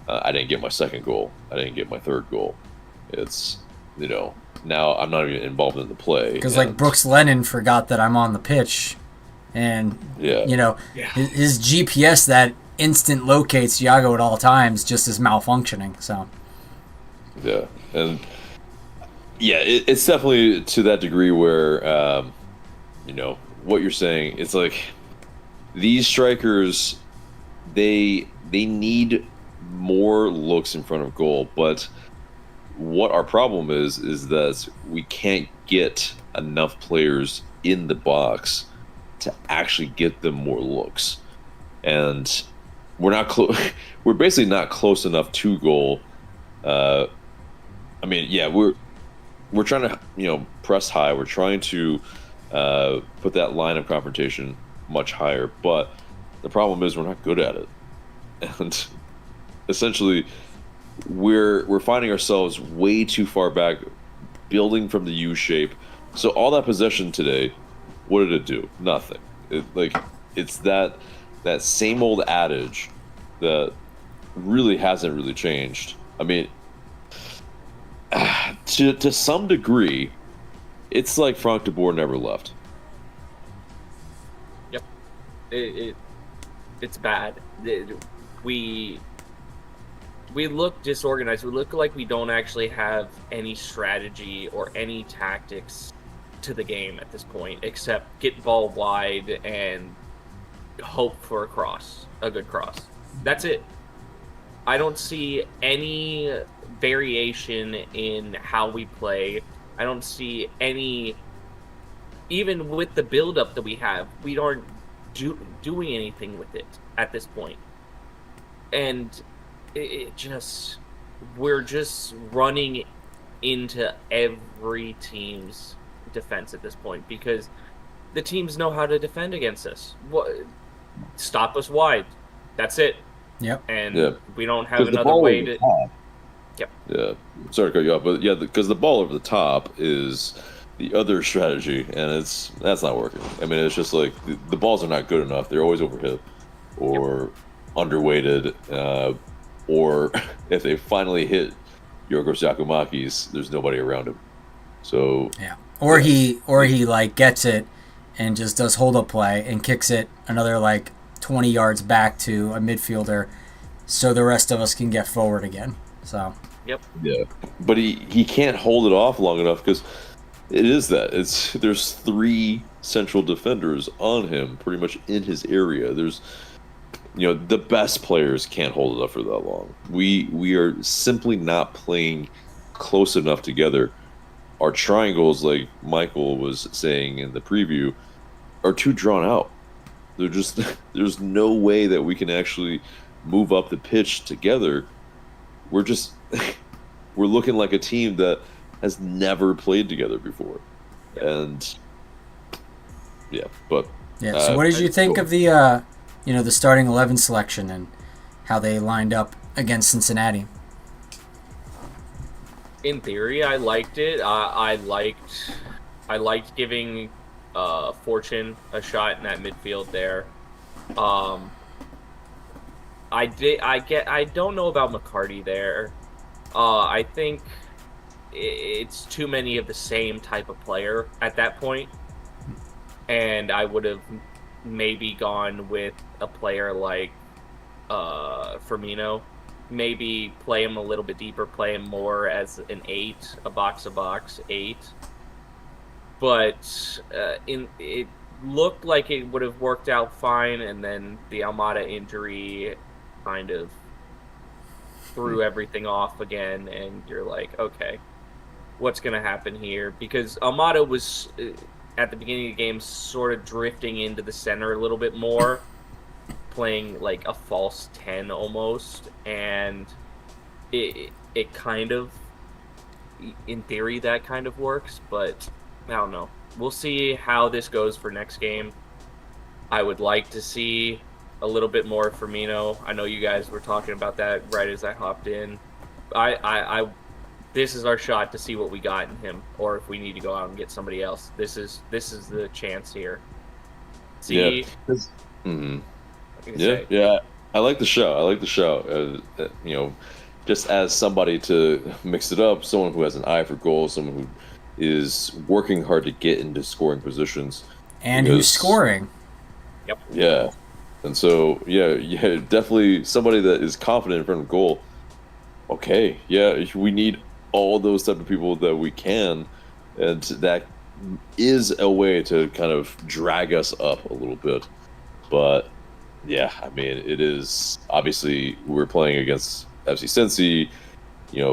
I didn't get my second goal, I didn't get my third goal. It's now I'm not even involved in the play. Because like Brooks Lennon forgot that I'm on the pitch, and his GPS that instant locates Iago at all times just is malfunctioning. So yeah, and it's definitely to that degree where what you're saying. It's like these strikers, they need more looks in front of goal, but what our problem is that we can't get enough players in the box to actually get them more looks, and we're not close. We're basically not close enough to goal. I mean, yeah, we're trying to press high. We're trying to put that line of confrontation much higher, but the problem is we're not good at it, and essentially we're finding ourselves way too far back, building from the U shape. So all that possession today, what did it do? Nothing. It's that same old adage that really hasn't really changed. I mean, to some degree, it's like Frank de Boer never left. Yep, it's bad. We look disorganized. We look like we don't actually have any strategy or any tactics to the game at this point, except get ball wide and hope for a good cross. That's it. I don't see any variation in how we play. I don't see any, even with the build-up that we have, we aren't doing anything with it at this point. And we're just running into every team's defense at this point because the teams know how to defend against us. Stop us wide. That's it. Yep. And we don't have another way to. Yep. Yeah. Sorry to cut you off, but yeah, because the ball over the top is the other strategy, and that's not working. I mean, it's just like the balls are not good enough. They're always overhit or underweighted. Or if they finally hit Yorgos Yakumakis, there's nobody around him. So or he like gets it and just does hold up play and kicks it another like 20 yards back to a midfielder, so the rest of us can get forward again. So but he can't hold it off long enough because there's 3 central defenders on him pretty much in his area. There's the best players can't hold it up for that long. We are simply not playing close enough together. Our triangles, like Michael was saying in the preview, are too drawn out. There's no way that we can actually move up the pitch together. We're looking like a team that has never played together before. And so what did you think of the the starting 11 selection and how they lined up against Cincinnati? In theory, I liked it. I liked giving Fortune a shot in that midfield there. I don't know about McCarty there. I think it's too many of the same type of player at that point, and I would have maybe gone with a player like Firmino. Maybe play him a little bit deeper, play him more as an 8, a box-to-box 8. but it looked like it would have worked out fine, and then the Almada injury kind of threw everything off again, and you're like, okay, what's going to happen here? Because Almada was, at the beginning of the game, sort of drifting into the center a little bit more, playing like a false 10 almost, and it kind of, in theory, that kind of works, but I don't know. We'll see how this goes for next game. I would like to see a little bit more Firmino. I know you guys were talking about that right as I hopped in. This is our shot to see what we got in him, or if we need to go out and get somebody else. This is the chance here. See, yeah. I like the show. Just as somebody to mix it up, someone who has an eye for goals, someone who is working hard to get into scoring positions, and who's scoring. Yep. Yeah, and so yeah, definitely somebody that is confident in front of goal. Okay, yeah, we need all those type of people that we can, and that is a way to kind of drag us up a little bit. But yeah, I mean, it is obviously we're playing against FC Cincy,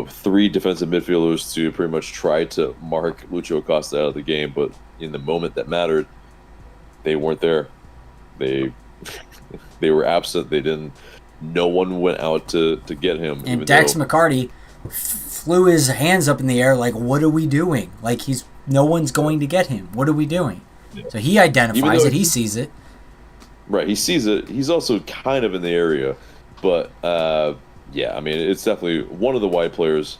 3 defensive midfielders to pretty much try to mark Lucio Acosta out of the game, but in the moment that mattered, they weren't there. They were absent. They didn't. No one went out to get him. And Dax McCarty flew his hands up in the air like, "What are we doing? Like no one's going to get him. What are we doing?" Yeah. So he identifies it. He sees it. Right, he sees it. He's also kind of in the area, but yeah, I mean, it's definitely one of the wide players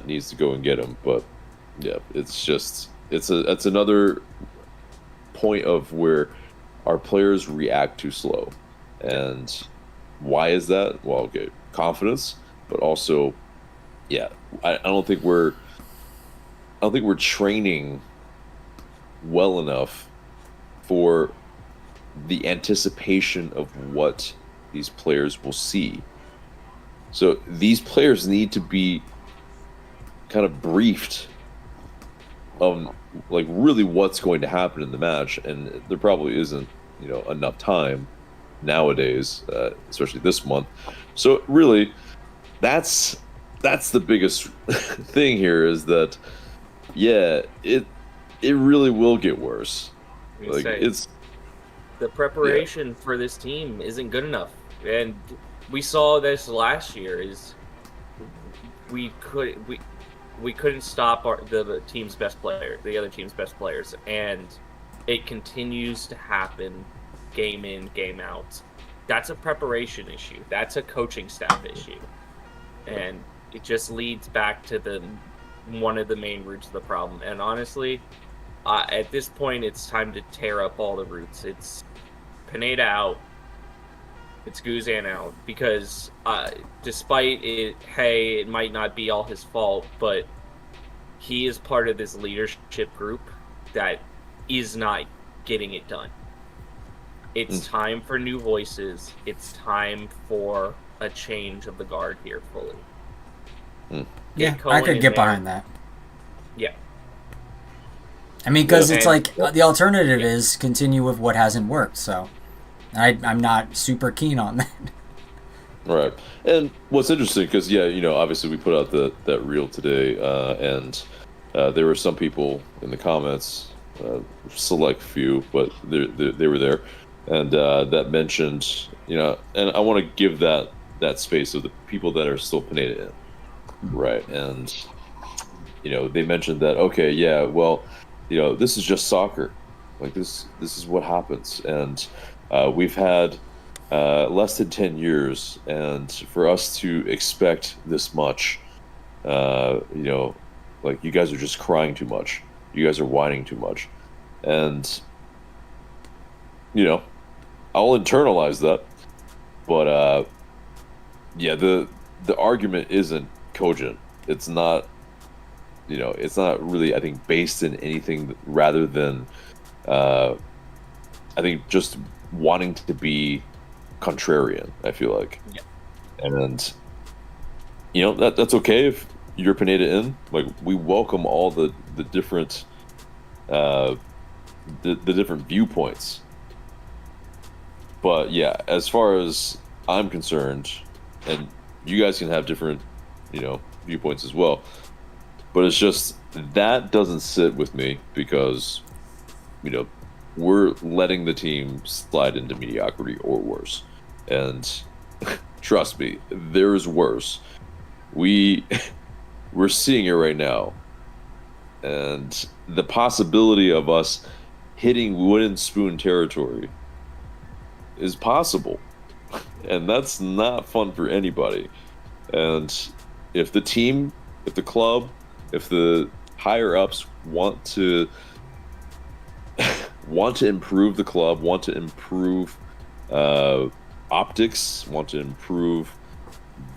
needs to go and get him. But yeah, it's another point of where our players react too slow. And why is that? Well, okay, confidence, but also, yeah, I don't think we're training well enough for the anticipation of what these players will see. So these players need to be kind of briefed on like really what's going to happen in the match, and there probably isn't enough time nowadays, especially this month. So really, that's the biggest thing here, is that it really will get worse. Like it's the preparation for this team isn't good enough, and we saw this last year. Is we couldn't stop the team's best player, the other team's best players, and it continues to happen game in, game out. That's a preparation issue. That's a coaching staff issue, and it just leads back to one of the main roots of the problem. And honestly, at this point, it's time to tear up all the roots. It's Pineda out. It's Guzan out, because despite it might not be all his fault, but he is part of this leadership group that is not getting it done. It's time for new voices. It's time for a change of the guard here fully. Yeah, I could get behind that. Yeah. I mean, because it's like the alternative is continue with what hasn't worked, so I'm not super keen on that. Right. And what's interesting, because obviously we put out that reel today, and there were some people in the comments, select few, but they were there, and that mentioned, and I want to give that space of the people that are still Pineda in, right? And they mentioned that, okay, yeah, well, this is just soccer, like this is what happens, and we've had less than 10 years, and for us to expect this much, like, you guys are just crying too much, you guys are whining too much, and I'll internalize that, but the argument isn't cogent. It's not really, I think, based in anything rather than I think just wanting to be contrarian, I feel like. Yeah. And that's okay if you're Pineda in. Like, we welcome all the different the different viewpoints. But yeah, as far as I'm concerned, and you guys can have different, viewpoints as well. But it's just that doesn't sit with me because, we're letting the team slide into mediocrity or worse. And trust me, there's worse. We're seeing it right now. And the possibility of us hitting wooden spoon territory is possible. And that's not fun for anybody. And if the team, if the club, if the higher ups want to improve the club, want to improve optics, want to improve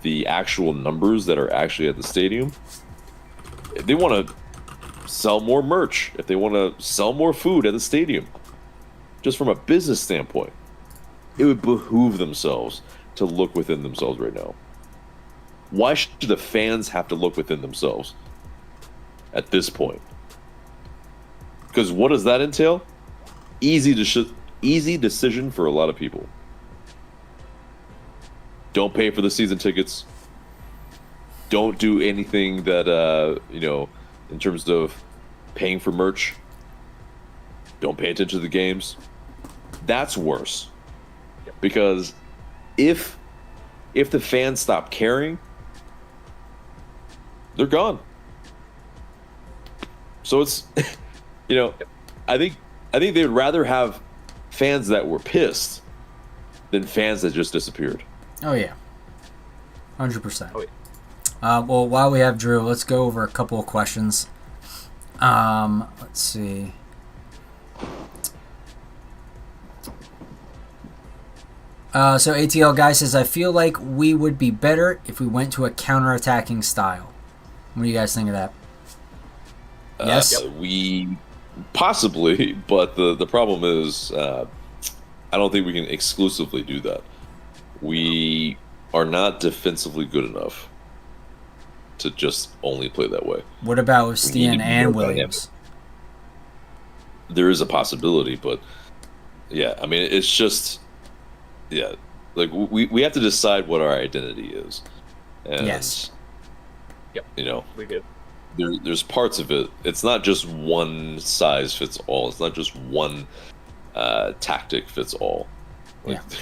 the actual numbers that are actually at the stadium, if they want to sell more merch, if they want to sell more food at the stadium, just from a business standpoint, it would behoove themselves to look within themselves right now. Why should the fans have to look within themselves at this point? Because what does that entail? Easy decision for a lot of people. Don't pay for the season tickets. Don't do anything that, in terms of paying for merch. Don't pay attention to the games. That's worse. Because if the fans stop caring, they're gone. So it's, I think they would rather have fans that were pissed than fans that just disappeared. Oh yeah, 100%. Oh, yeah. Well, while we have Drew, let's go over a couple of questions. Let's see. So ATL guy says, I feel like we would be better if we went to a counter-attacking style. What do you guys think of that? Yes? We possibly, but the problem is I don't think we can exclusively do that. We are not defensively good enough to just only play that way. What about with Steen and Williams? There is a possibility, but yeah, I mean, it's just, yeah, like we have to decide what our identity is. And, yes. Yep. We do. There's parts of it. It's not just one size fits all. It's not just one tactic fits all. Like, yeah.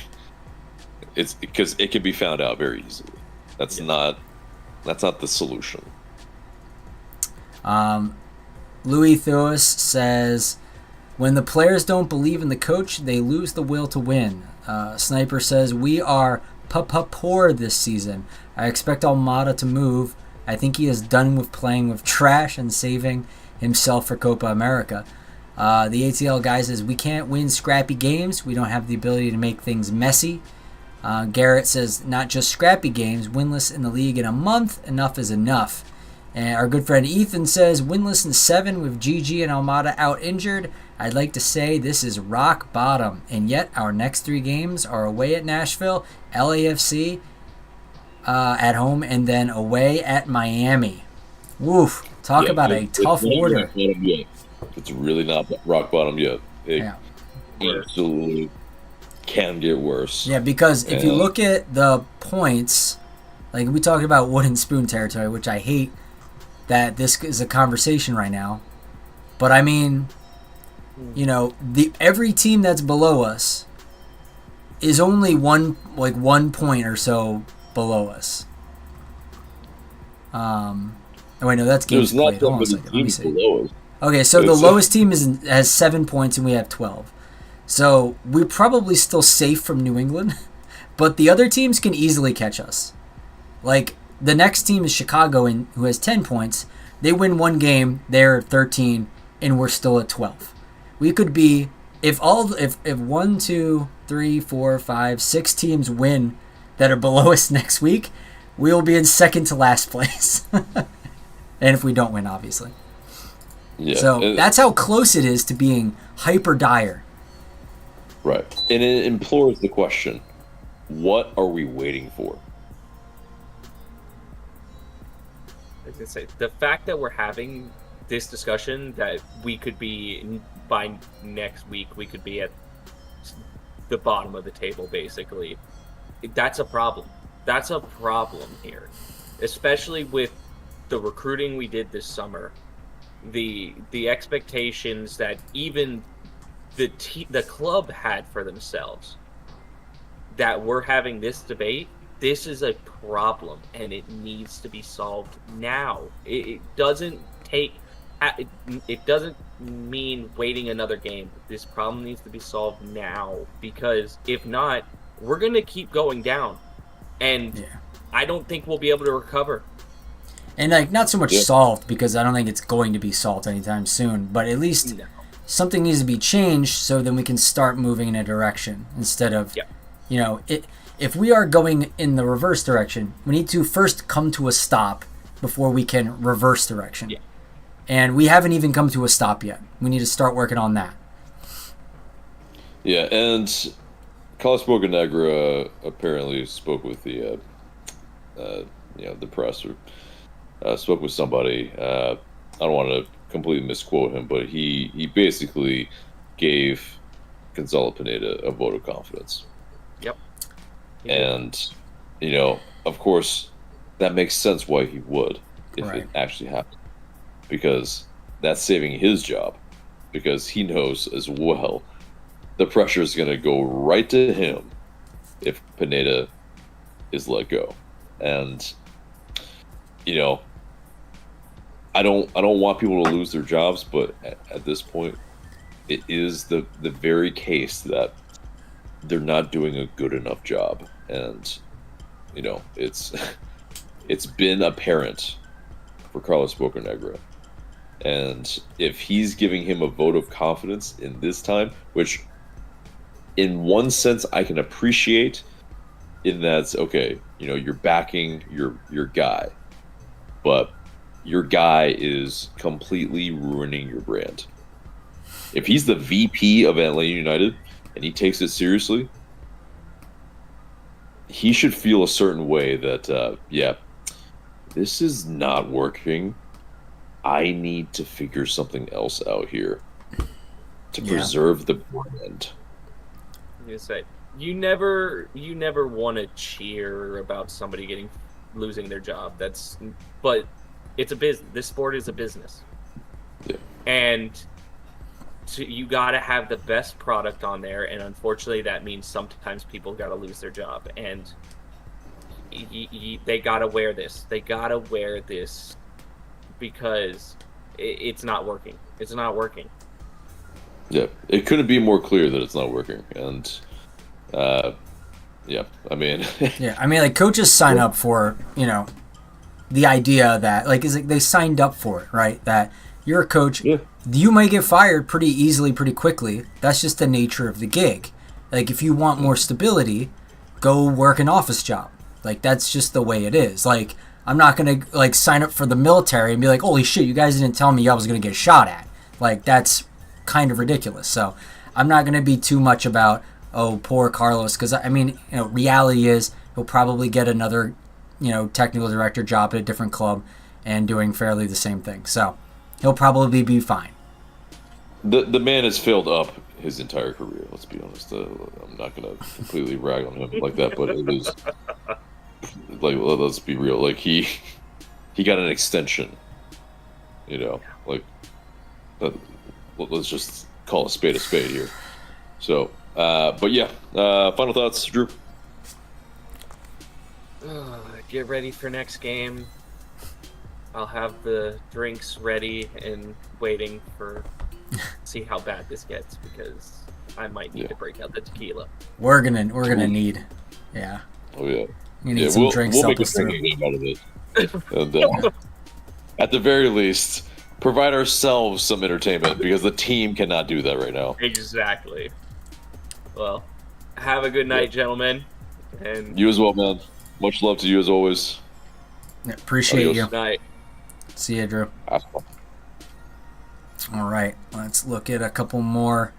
It's because it can be found out very easily. That's not the solution. Louis Theos says, when the players don't believe in the coach, they lose the will to win. Sniper says, we are poor this season. I expect Almada to move. I think he is done with playing with trash and saving himself for Copa America. The ATL guy says, we can't win scrappy games. We don't have the ability to make things messy. Garrett says, not just scrappy games, winless in the league in a month. Enough is enough. And our good friend Ethan says, winless in 7 with GG and Almada out injured. I'd like to say this is rock bottom. And yet our next 3 games are away at Nashville, LAFC at home, and then away at Miami. Woof. Talk about a tough order. It's really not rock bottom yet. It absolutely can get worse. Yeah, because if you look at the points, like we talked about wooden spoon territory, which I hate that this is a conversation right now. But I mean, every team that's below us is only 1 point or so below us. Oh wait, no, that's games played. Hold on a second. Let me see. Okay, so the lowest team has 7 points and we have 12. So we're probably still safe from New England, but the other teams can easily catch us. Like the next team is Chicago, who has 10 points. They win 1 game, they're 13, and we're still at 12. We could be if 1, 2, 3, 4, 5, 6 teams win that are below us next week, we will be in second to last place. And if we don't win, obviously. Yeah, so that's how close it is to being hyper dire. Right. And it implores the question, what are we waiting for? I was going to say, the fact that we're having this discussion that we could be, by next week, we could be at the bottom of the table, basically. That's a problem. That's a problem here, especially with the recruiting we did this summer. The expectations that even the club had for themselves, that we're having this debate. This is a problem, and it needs to be solved now. It doesn't take. It doesn't mean waiting another game. This problem needs to be solved now, because if not, we're going to keep going down, and I don't think we'll be able to recover. And like, not so much solved, because I don't think it's going to be solved anytime soon, but at least something needs to be changed so then we can start moving in a direction instead of, if we are going in the reverse direction, we need to first come to a stop before we can reverse direction. Yeah. And we haven't even come to a stop yet. We need to start working on that. Yeah, and Carlos Bocanegra apparently spoke with the press, or spoke with somebody. I don't want to completely misquote him, but he basically gave Gonzalo Pineda a vote of confidence. Yep. And, of course, that makes sense why he would if it actually happened. Because that's saving his job. Because he knows as well the pressure is going to go right to him if Pineda is let go. And, I don't want people to lose their jobs, but at this point, it is the very case that they're not doing a good enough job. And, it's been apparent for Carlos Bocanegra. And if he's giving him a vote of confidence in this time, which in one sense I can appreciate, in that, okay, you're backing your guy, but your guy is completely ruining your brand. If he's the VP of Atlanta United and he takes it seriously, he should feel a certain way that, this is not working. I need to figure something else out here to preserve the brand. I'm gonna say, you never want to cheer about somebody losing their job. But it's a business. This sport is a business. Yeah. And you got to have the best product on there, and unfortunately that means sometimes people got to lose their job, and they got to wear this. They got to wear this because it's not working. It's not working. Yeah, it couldn't be more clear that it's not working. And like, coaches sign up for, the idea that, like, they signed up for it, right? That you're a coach, you might get fired pretty easily, pretty quickly. That's just the nature of the gig. Like, if you want more stability, go work an office job. Like, that's just the way it is. Like, I'm not going to, like, sign up for the military and be like, holy shit, you guys didn't tell me I was going to get shot at. Like, that's kind of ridiculous. So I'm not going to be too much about, oh, poor Carlos, because, reality is he'll probably get another, technical director job at a different club and doing fairly the same thing. So he'll probably be fine. The man has filled up his entire career, let's be honest. I'm not going to completely rag on him like that, but it was, like, let's be real. Like, he got an extension, like, let's just call a spade here. So, final thoughts, Drew? Get ready for next game. I'll have the drinks ready and waiting for see how bad this gets, because I might need to break out the tequila. We're gonna need, Oh yeah. You need some drinks. We'll make a game out of it. And at the very least, provide ourselves some entertainment, because the team cannot do that right now. Exactly. Well, have a good night, gentlemen. And you as well, man. Much love to you as always. Appreciate you. Night. See you, Drew. Awesome. All right, let's look at a couple more.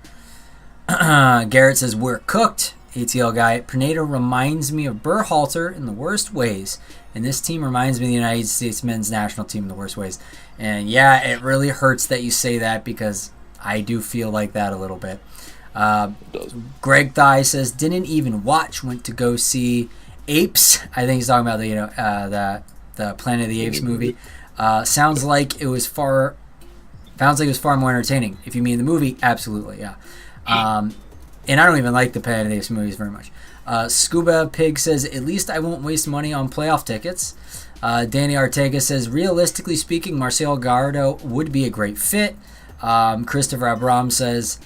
Garrett says, we're cooked. ATL guy, Pineda reminds me of Berhalter in the worst ways, and this team reminds me of the United States men's national team in the worst ways. And yeah, it really hurts that you say that because I do feel like that a little bit. Greg Thigh says, didn't even watch, went to go see Apes. I think he's talking about the Planet of the Apes movie. Sounds like it was far more entertaining. If you mean the movie, absolutely, yeah. And I don't even like the Planet of the Apes movies very much. Scuba Pig says, at least I won't waste money on playoff tickets. Danny Ortega says, realistically speaking, Marcelo Gallardo would be a great fit. Christopher Abraham says,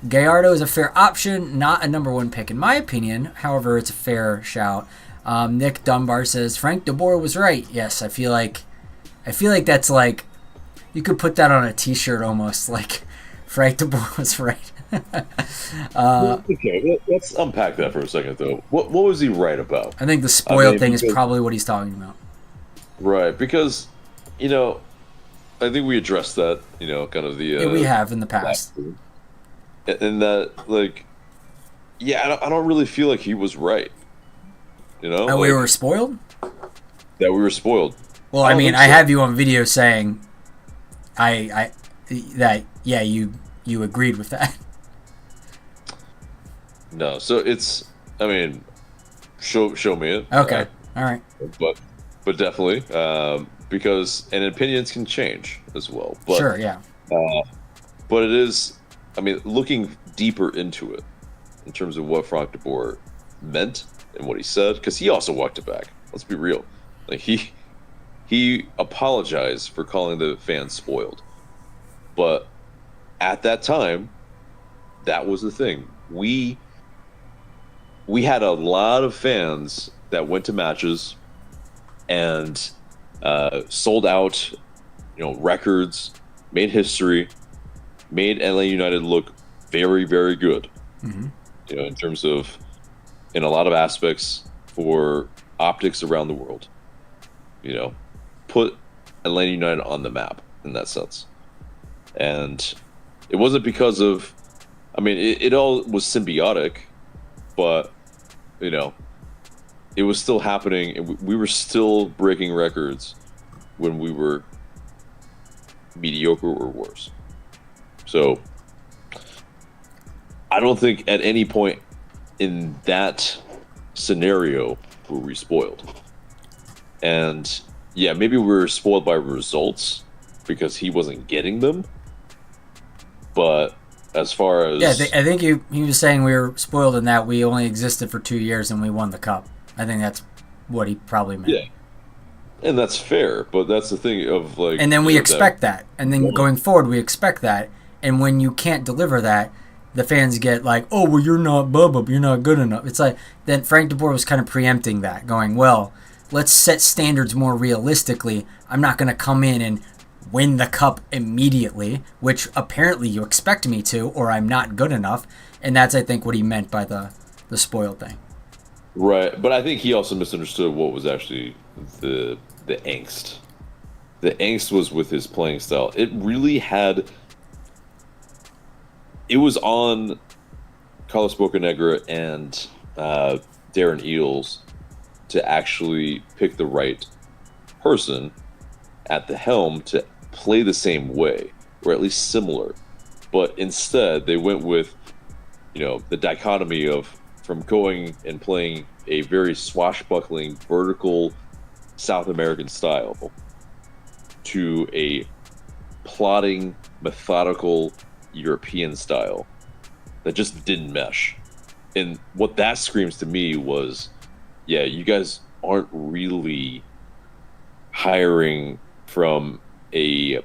Gallardo is a fair option, not a number one pick in my opinion. However, it's a fair shout. Nick Dunbar says, Frank DeBoer was right. Yes, I feel like that's like, you could put that on a t-shirt almost, like Frank DeBoer was right. Okay, let's unpack that for a second, though. What was he right about? I think the spoiled thing is probably what he's talking about. Right, because, I think we addressed that, kind of the... we have in the past. And that, I don't really feel like he was right. That we were spoiled? That we were spoiled. Well, I mean, I have you on video saying you agreed with that. No, so it's, show me it. Okay, all right. But definitely, because, and opinions can change as well. But, sure, yeah. But it is, looking deeper into it, in terms of what Frank DeBoer meant and what he said, because he also walked it back. Let's be real. He apologized for calling the fans spoiled. But at that time, that was the thing. We had a lot of fans that went to matches and sold out, records, made history, made LA United look very, very good. Mm-hmm. In terms of, in a lot of aspects, for optics around the world. Put Atlanta United on the map in that sense. And it wasn't because of, it all was symbiotic, but, it was still happening, and we were still breaking records when we were mediocre or worse. So, I don't think at any point in that scenario were we spoiled. And, yeah, maybe we were spoiled by results because he wasn't getting them. But as far as... Yeah, I think he was saying we were spoiled in that we only existed for 2 years and we won the cup. I think that's what he probably meant. Yeah. And that's fair, but that's the thing of And then we expect that. And then going forward, we expect that. And when you can't deliver that, the fans get like, oh, well, you're not Bubba, you're not good enough. It's like, then Frank DeBoer was kind of preempting that, going, well, let's set standards more realistically. I'm not going to come in and win the cup immediately, which apparently you expect me to, or I'm not good enough. And that's, I think, what he meant by the spoiled thing. Right, but I think he also misunderstood what was actually the angst. The angst was with his playing style. It really had... It was on Carlos Bocanegra and Darren Eales to actually pick the right person at the helm to play the same way, or at least similar. But instead, they went with, the dichotomy of from going and playing a very swashbuckling, vertical South American style to a plodding, methodical European style that just didn't mesh. And what that screams to me was, yeah, you guys aren't really hiring from an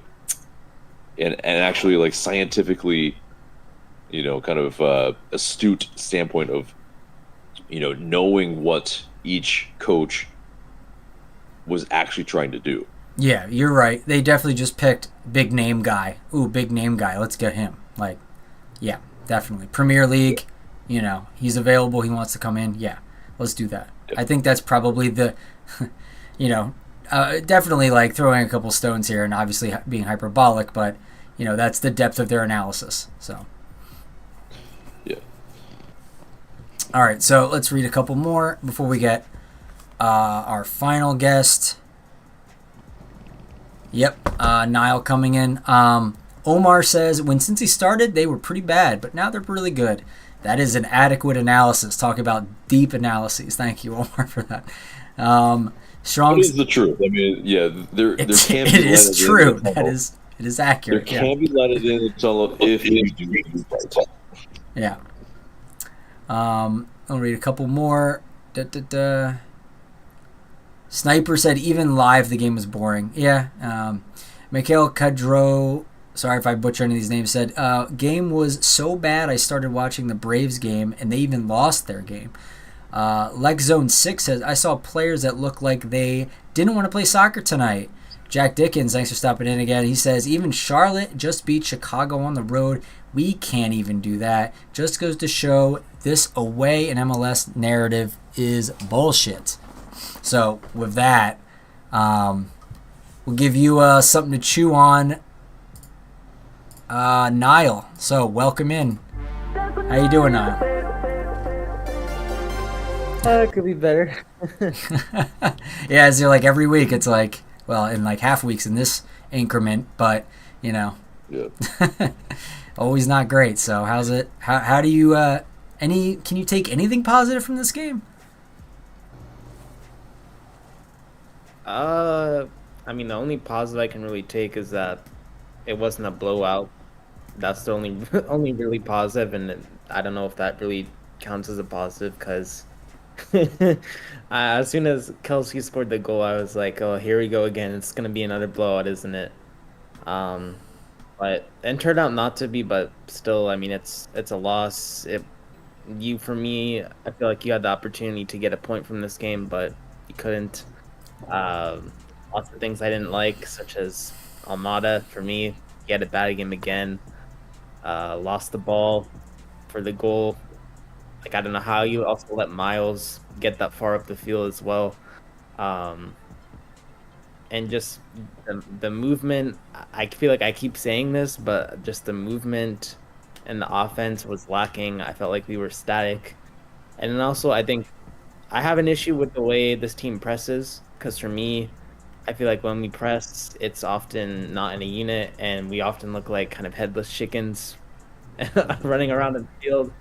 actually scientifically, kind of astute standpoint of, knowing what each coach was actually trying to do. Yeah, you're right. They definitely just picked big name guy. Ooh, big name guy. Let's get him. Yeah, definitely. Premier League, he's available. He wants to come in. Yeah, let's do that. I think that's probably the, definitely throwing a couple stones here and obviously being hyperbolic, but, that's the depth of their analysis. So. Yeah. All right, so let's read a couple more before we get our final guest. Yep, Nile coming in. Omar says, when Cincy started, they were pretty bad, but now they're really good. That is an adequate analysis. Talk about deep analyses. Thank you, Omar, for that. What is the truth? I mean, yeah, there can be it is true. That is, it is accurate. There can be light at the end of the tunnel if you do right. Yeah. I'll read a couple more. Sniper said, even live, the game was boring. Yeah. Mikhail Kadro, sorry if I butcher any of these names, said, game was so bad I started watching the Braves game, and they even lost their game. Lex Zone 6 says, I saw players that looked like they didn't want to play soccer tonight. Jack Dickens, thanks for stopping in again. He says, even Charlotte just beat Chicago on the road. We can't even do that. Just goes to show this away and MLS narrative is bullshit. So with that, we'll give you something to chew on. Nile. So welcome in. How you doing, Nile? It could be better. Yeah, it's like every week. It's like, well, in like half weeks in this increment, but you know, Yeah. always not great. So how's it? How do you can you take anything positive from this game? I mean, the only positive I can really take is that it wasn't a blowout. That's the only really positive, and I don't know if that really counts as a positive because as soon as Kelsey scored the goal, I was like, oh, here we go again. It's gonna be another blowout, isn't it? But it turned out not to be, but still, I mean, it's a loss. For me, I feel like you had the opportunity to get a point from this game, but you couldn't. Lots of things I didn't like, such as Almada. For me, he had a bad game again. Lost the ball for the goal. Like, I don't know how you also let Miles get that far up the field as well. And just the movement, I feel like I keep saying this, but just the movement and the offense was lacking. I felt like we were static. And then also, I think I have an issue with the way this team presses, because for me, I feel like when we press, it's often not in a unit, and we often look like kind of headless chickens running around in the field.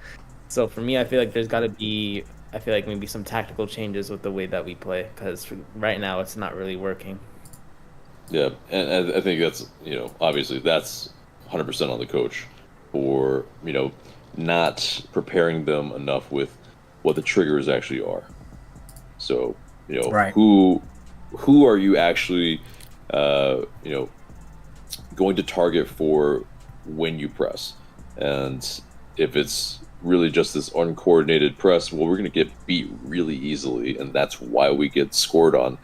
So for me, I feel like there's got to be, maybe some tactical changes with the way that we play, because right now it's not really working. Yeah, and I think that's, obviously that's 100% on the coach for, not preparing them enough with what the triggers actually are. So, Right. who are you actually, going to target for when you press? And if it's really just this uncoordinated press, well, we're going to get beat really easily, and that's why we get scored on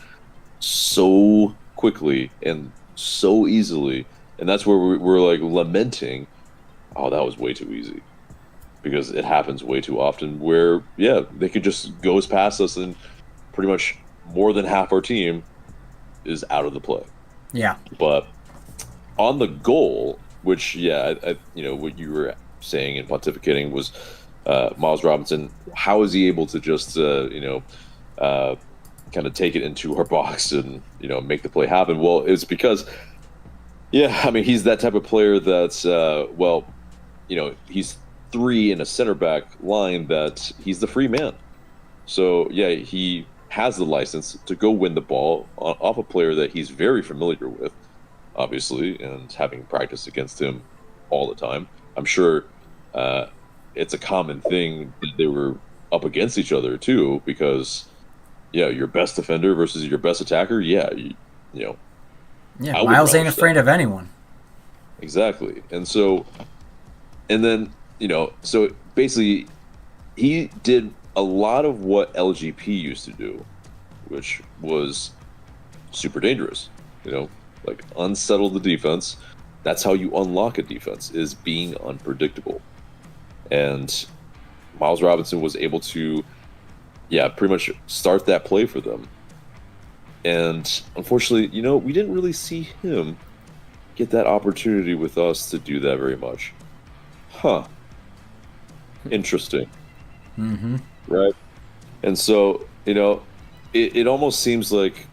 so quickly and so easily. And that's where we're like lamenting, oh, that was way too easy, because it happens way too often where, yeah, they could just goes past us and pretty much more than half our team is out of the play. Yeah. But on the goal, which, yeah, I what you were saying and pontificating was Miles Robinson, how is he able to just, kind of take it into our box and, make the play happen? Well, it's because, yeah, I mean, he's that type of player that's, he's three in a center back line that he's the free man. So, yeah, he has the license to go win the ball off a player that he's very familiar with, obviously, and having practiced against him all the time. I'm sure it's a common thing that they were up against each other, too, because, yeah, your best defender versus your best attacker, yeah, Yeah, Miles ain't afraid of anyone. Exactly. And so, and then, so basically, he did a lot of what LGP used to do, which was super dangerous, like unsettle the defense. That's how you unlock a defense, is being unpredictable. And Miles Robinson was able to, pretty much start that play for them. And unfortunately, we didn't really see him get that opportunity with us to do that very much. Huh. Interesting. Mm-hmm. right? And so, it almost seems like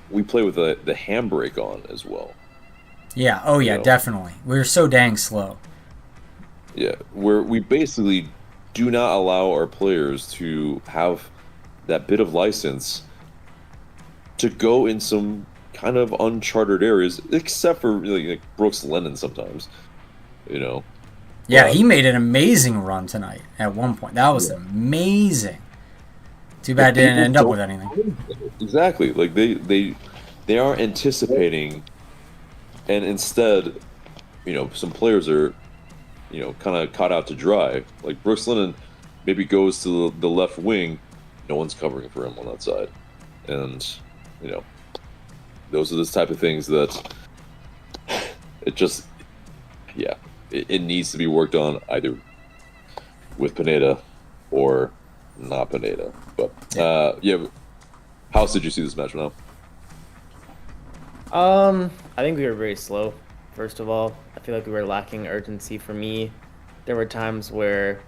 we play with the handbrake on as well. Yeah. Oh, You yeah, know, definitely. We're so dang slow. yeah, where we basically do not allow our players to have that bit of license to go in some kind of uncharted areas, except for like Brooks Lennon sometimes, you know. Yeah, But he made an amazing run tonight at one point. That was yeah, amazing. Too bad but it didn't people end up don't with anything. exactly like they aren't anticipating, and instead, some players are kind of caught out to dry. Like Brooks Lennon maybe goes to the left wing, no one's covering for him on that side, and you know those are the type of things that it just it needs to be worked on either with Pineda or not Pineda. But yeah, how else did you see this match now? I think we were very slow. First of all, I feel like we were lacking urgency. For me, there were times where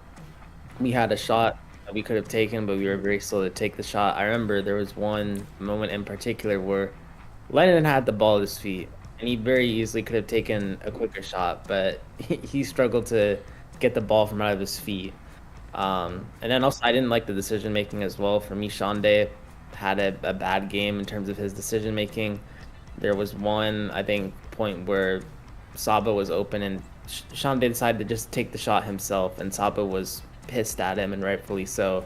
we had a shot that we could have taken, but we were very slow to take the shot. I remember there was one moment in particular where Lennon had the ball at his feet, and he very easily could have taken a quicker shot, but he struggled to get the ball from out of his feet. And then also, I didn't like the decision making as well. For me, Shonday had a bad game in terms of his decision making. There was one, I think, point where Saba was open and Shonday decided to just take the shot himself, and Saba was pissed at him, and rightfully so,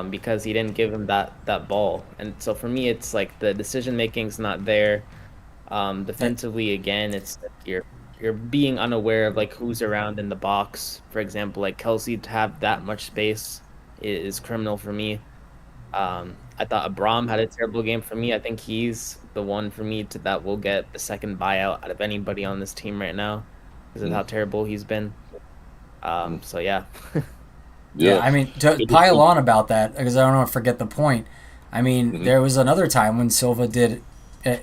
because he didn't give him that ball. And so for me, it's like the decision making's not there. Defensively, again, it's like you're being unaware of like who's around in the box. For example, like Kelsey to have that much space is criminal for me. I thought Abram had a terrible game for me. I think he's the one for me that will get the second buyout out of anybody on this team right now because of how terrible he's been. So yeah. Yeah, I mean, to pile on about that, because I don't want to forget the point. I mean, there was another time when Silva did,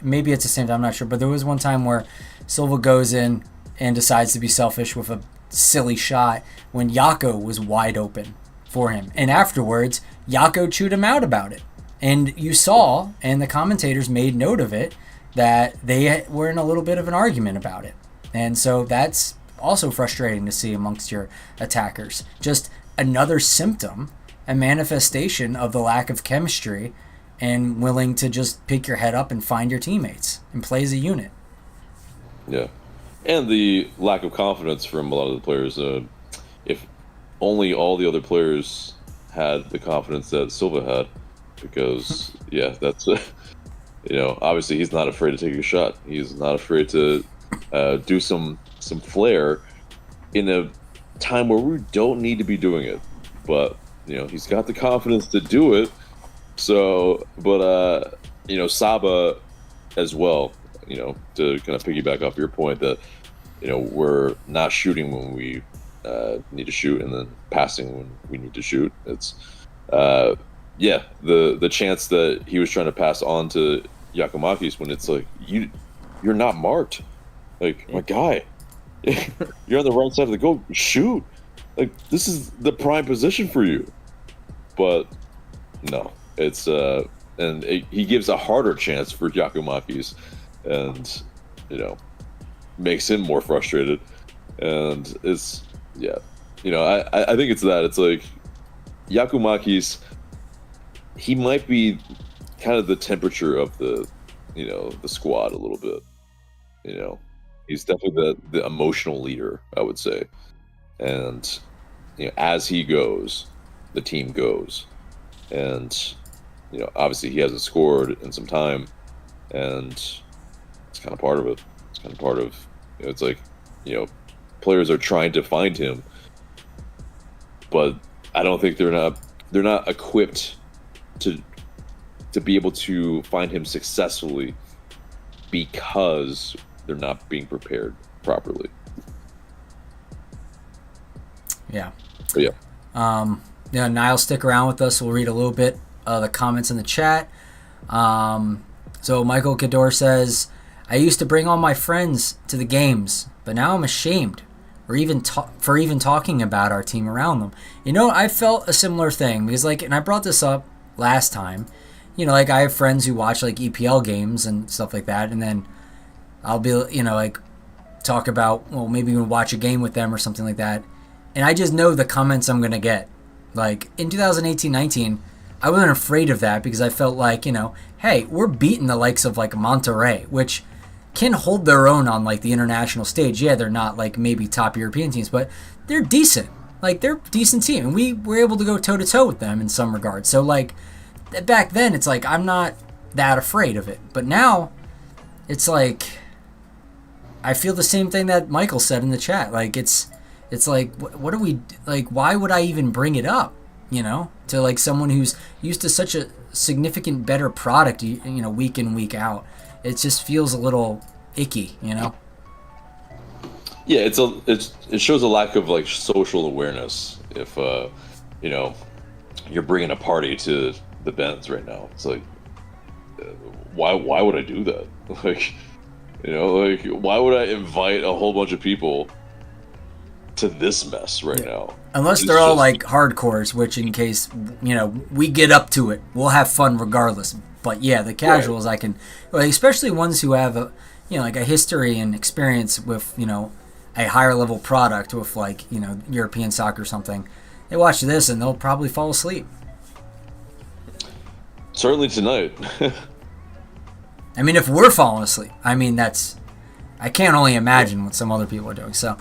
maybe it's the same time, I'm not sure, but there was one time where Silva goes in and decides to be selfish with a silly shot when Yako was wide open for him. And afterwards, Yako chewed him out about it. And you saw, and the commentators made note of it, that they were in a little bit of an argument about it. And so that's also frustrating to see amongst your attackers. Just another symptom, a manifestation of the lack of chemistry and willing to just pick your head up and find your teammates and play as a unit. Yeah. And the lack of confidence from a lot of the players. If only all the other players had the confidence that Silva had, because that's obviously he's not afraid to take a shot. He's not afraid to do some flair in a time where we don't need to be doing it, but he's got the confidence to do it. So, but Saba as well. To kind of piggyback off your point that we're not shooting when we need to shoot, and then passing when we need to shoot. It's the chance that he was trying to pass on to Giacomakis when it's like you're not marked, like my guy. You're on the right side of the goal. Shoot! Like this is the prime position for you. But no, it's he gives a harder chance for Giacomakis, and makes him more frustrated. And it's I think it's that. It's like Giacomakis. He might be kind of the temperature of the the squad a little bit. He's definitely the emotional leader, I would say. And as he goes, the team goes. And obviously he hasn't scored in some time, and it's kind of part of it. It's kind of part of it's like players are trying to find him, but I don't think they're not equipped to be able to find him successfully because they're not being prepared properly. Yeah. But yeah. Nile, stick around with us. We'll read a little bit of the comments in the chat. So Michael Cador says, I used to bring all my friends to the games, but now I'm ashamed. or even talking about our team around them. You know, I felt a similar thing because, like, and I brought this up last time. You know, like, I have friends who watch, like, EPL games and stuff like that, and then I'll be, you know, like, talk about, well, maybe we'll watch a game with them or something like that, and I just know the comments I'm going to get. Like, in 2018-19, I wasn't afraid of that because I felt like, you know, hey, we're beating the likes of, like, Monterrey, which can hold their own on, like, the international stage. Yeah, they're not, like, maybe top European teams, but they're decent. Like, they're a decent team, and we were able to go toe-to-toe with them in some regards. So, like, back then, it's like, I'm not that afraid of it. But now, it's like, I feel the same thing that Michael said in the chat. Like, it's like, what are we, like, why would I even bring it up, you know, to, like, someone who's used to such a significant better product, you know, week in, week out. It just feels a little icky, you know? Yeah, it shows a lack of, like, social awareness if, you know, you're bringing a party to the Benz right now. It's like, why would I do that? Like, you know, like, why would I invite a whole bunch of people to this mess right now? Unless they're all like hardcores, which in case, you know, we get up to it, we'll have fun regardless. But yeah, the casuals, right. I can, like, especially ones who have a, you know, like a history and experience with, you know, a higher level product with, like, you know, European soccer or something. They watch this and they'll probably fall asleep. Certainly tonight. I mean, if we're falling asleep, I mean, I can't only imagine what some other people are doing. So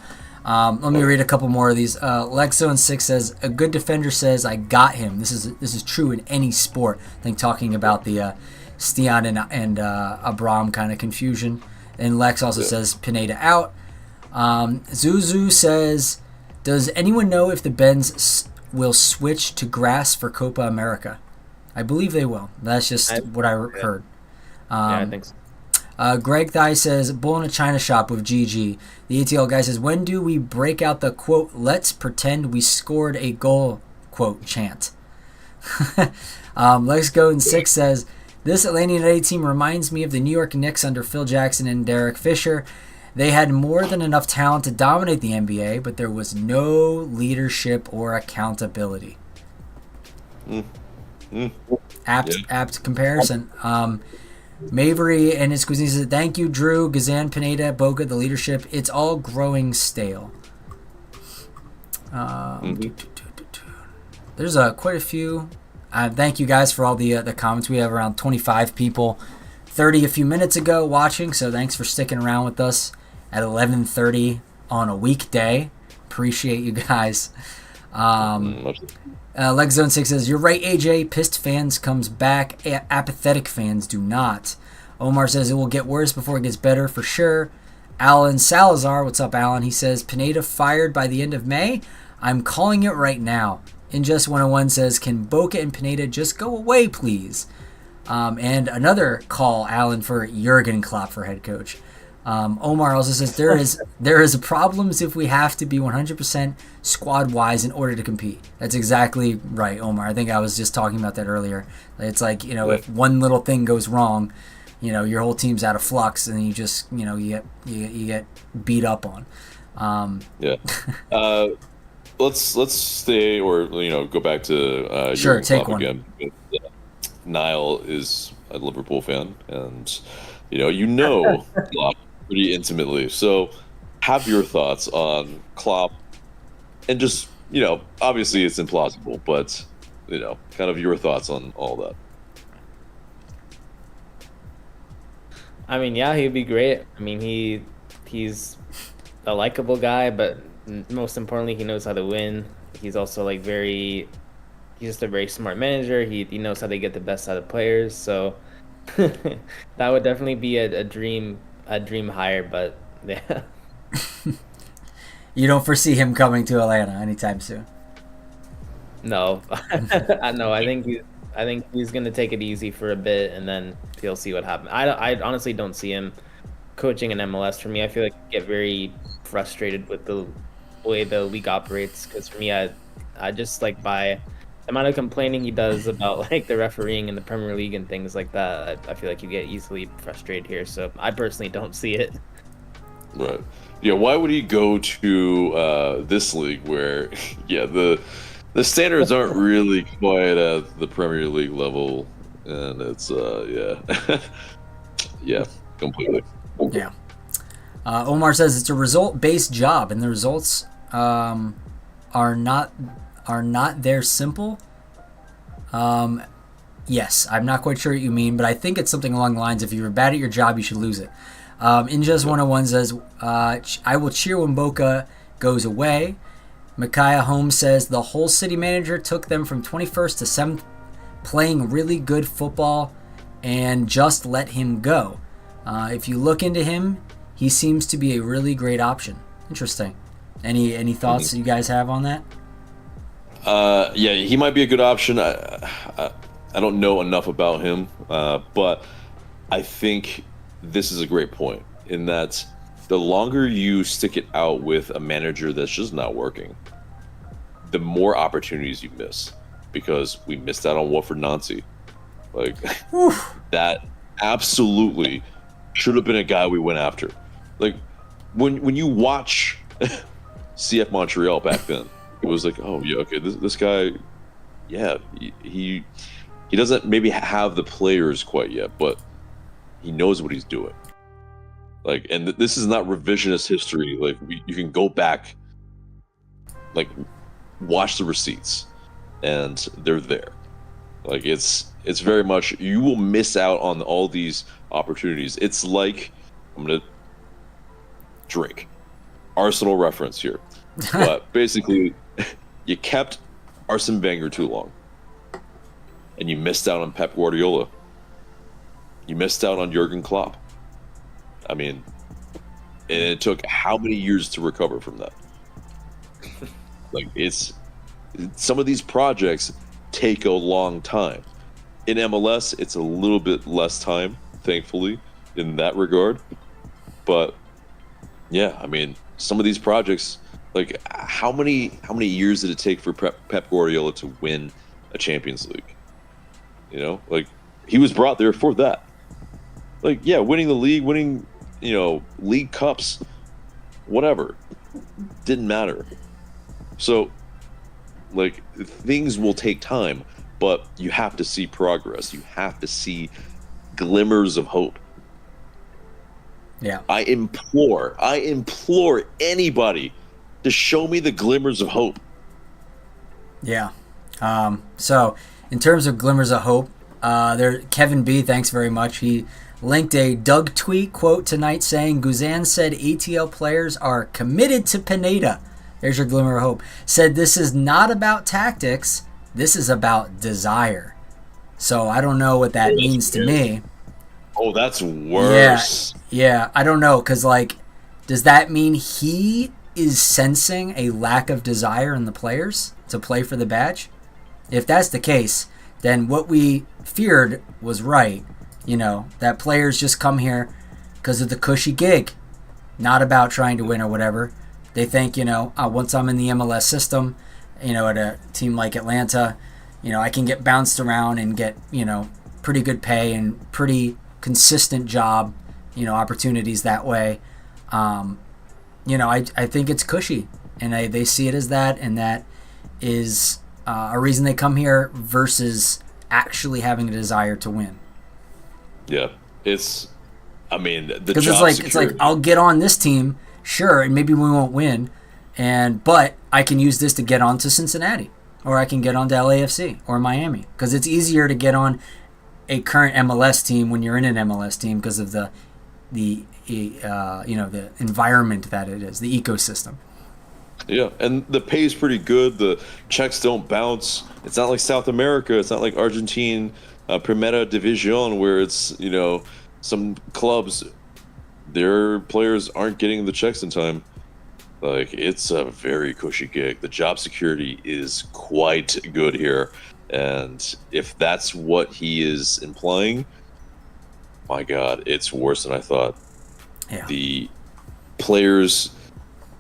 let me read a couple more of these. Lexzone6 says, a good defender says, I got him. This is true in any sport. I think talking about the Stian and Abram kind of confusion. And Lex also says, Pineda out. Zuzu says, does anyone know if the Benz will switch to grass for Copa America? I believe they will. That's just what I heard. Yeah, I think so. Greg Thigh says, bull in a china shop with GG. The ATL guy says, when do we break out the, quote, let's pretend we scored a goal, quote, chant? Let's Go in 6 says, this Atlanta United team reminds me of the New York Knicks under Phil Jackson and Derek Fisher. They had more than enough talent to dominate the NBA, but there was no leadership or accountability. Apt comparison. Mavery and his cuisine says, thank you, Drew, Gazan, Pineda, Boca, the leadership. It's all growing stale. There's quite a few. Thank you guys for all the comments. We have around 25 people, 30 a few minutes ago watching, so thanks for sticking around with us at 11:30 on a weekday. Appreciate you guys. Legzone 6 says, you're right, AJ. Pissed fans comes back. Apathetic fans do not. Omar says it will get worse before it gets better for sure. Alan Salazar, what's up, Alan? He says, Pineda fired by the end of May. I'm calling it right now. Injust 101 says, can Boca and Pineda just go away, please? And another call, Alan, for Jurgen Klopp for head coach. Omar also says there is problems if we have to be 100% squad wise in order to compete. That's exactly right, Omar. I think I was just talking about that earlier. It's like, you know, if one little thing goes wrong, you know, your whole team's out of flux, and you just, you know, you get beat up on. Let's stay, or, you know, go back to sure, take one again. Nile is a Liverpool fan, and you know Klopp pretty intimately. So, have your thoughts on Klopp, and just, you know, obviously it's implausible, but, you know, kind of your thoughts on all that. I mean, yeah, he'd be great. I mean, he's a likable guy, but most importantly, he knows how to win. He's also like he's just a very smart manager. He knows how to get the best out of players. So that would definitely be a dream hire. But yeah, you don't foresee him coming to Atlanta anytime soon. No, I think he's gonna take it easy for a bit, and then he'll see what happens. I honestly don't see him coaching an MLS. For me, I feel like I get very frustrated with the way the league operates, because for me, I just, like, by the amount of complaining he does about, like, the refereeing in the Premier League and things like that, I feel like you get easily frustrated here. So I personally don't see it. Right. Yeah, why would he go to this league where, yeah, the standards aren't really quite at the Premier League level, and it's yeah, yeah, completely. Yeah. Omar says it's a result-based job, and the results are not there simple. Yes, I'm not quite sure what you mean, but I think it's something along the lines: if you're bad at your job, you should lose it. Injust 101 says, I will cheer when Boca goes away. Micaiah Holmes says, the whole city manager took them from 21st to 7th, playing really good football, and just let him go. If you look into him, he seems to be a really great option. Interesting. Any thoughts that you guys have on that? Yeah, he might be a good option. I don't know enough about him, but I think this is a great point in that the longer you stick it out with a manager that's just not working, the more opportunities you miss, because we missed out on Watford Nancy. Like, that absolutely should have been a guy we went after. Like, when you watch CF Montreal back then, it was like, oh yeah, okay, this guy, yeah, he doesn't maybe have the players quite yet, but he knows what he's doing. Like, and this is not revisionist history. Like, you can go back, like, watch the receipts, and they're there. Like, it's very much, you will miss out on all these opportunities. It's like, I'm gonna drink Arsenal reference here, but basically, you kept Arsene Wenger too long, and you missed out on Pep Guardiola. You missed out on Jurgen Klopp. I mean, and it took how many years to recover from that? Like, some of these projects take a long time. In MLS, it's a little bit less time, thankfully, in that regard. But yeah, I mean, some of these projects, like, how many years did it take for Pep Guardiola to win a Champions League? You know, like, he was brought there for that. Like, yeah, winning the league, winning, league cups, whatever, didn't matter. So, like, things will take time, but you have to see progress. You have to see glimmers of hope. Yeah. I implore anybody to show me the glimmers of hope. Yeah. So, in terms of glimmers of hope, Kevin B, thanks very much. He linked a Doug tweet quote tonight saying, Guzan said ATL players are committed to Pineda. There's your glimmer of hope. Said this is not about tactics. This is about desire. So I don't know what that means to me. Oh, that's worse. Yeah, I don't know. Because, like, does that mean he is sensing a lack of desire in the players to play for the badge? If that's the case, then what we feared was right. That players just come here because of the cushy gig, not about trying to win or whatever. They think, once I'm in the MLS system, at a team like Atlanta, I can get bounced around and get, pretty good pay and pretty consistent job, opportunities that way. I think it's cushy, and they see it as that, and that is a reason they come here versus actually having a desire to win. Yeah, it's job it's like I'll get on this team, sure, and maybe we won't win, but I can use this to get on to Cincinnati, or I can get on to LAFC or Miami, because it's easier to get on a current MLS team when you're in an MLS team because of the environment that it is, the ecosystem. Yeah, and the pay is pretty good. The checks don't bounce. It's not like South America. It's not like Argentine Primera División, where it's, some clubs, their players aren't getting the checks in time. Like, it's a very cushy gig. The job security is quite good here. And if that's what he is implying, my God, it's worse than I thought. Yeah. The players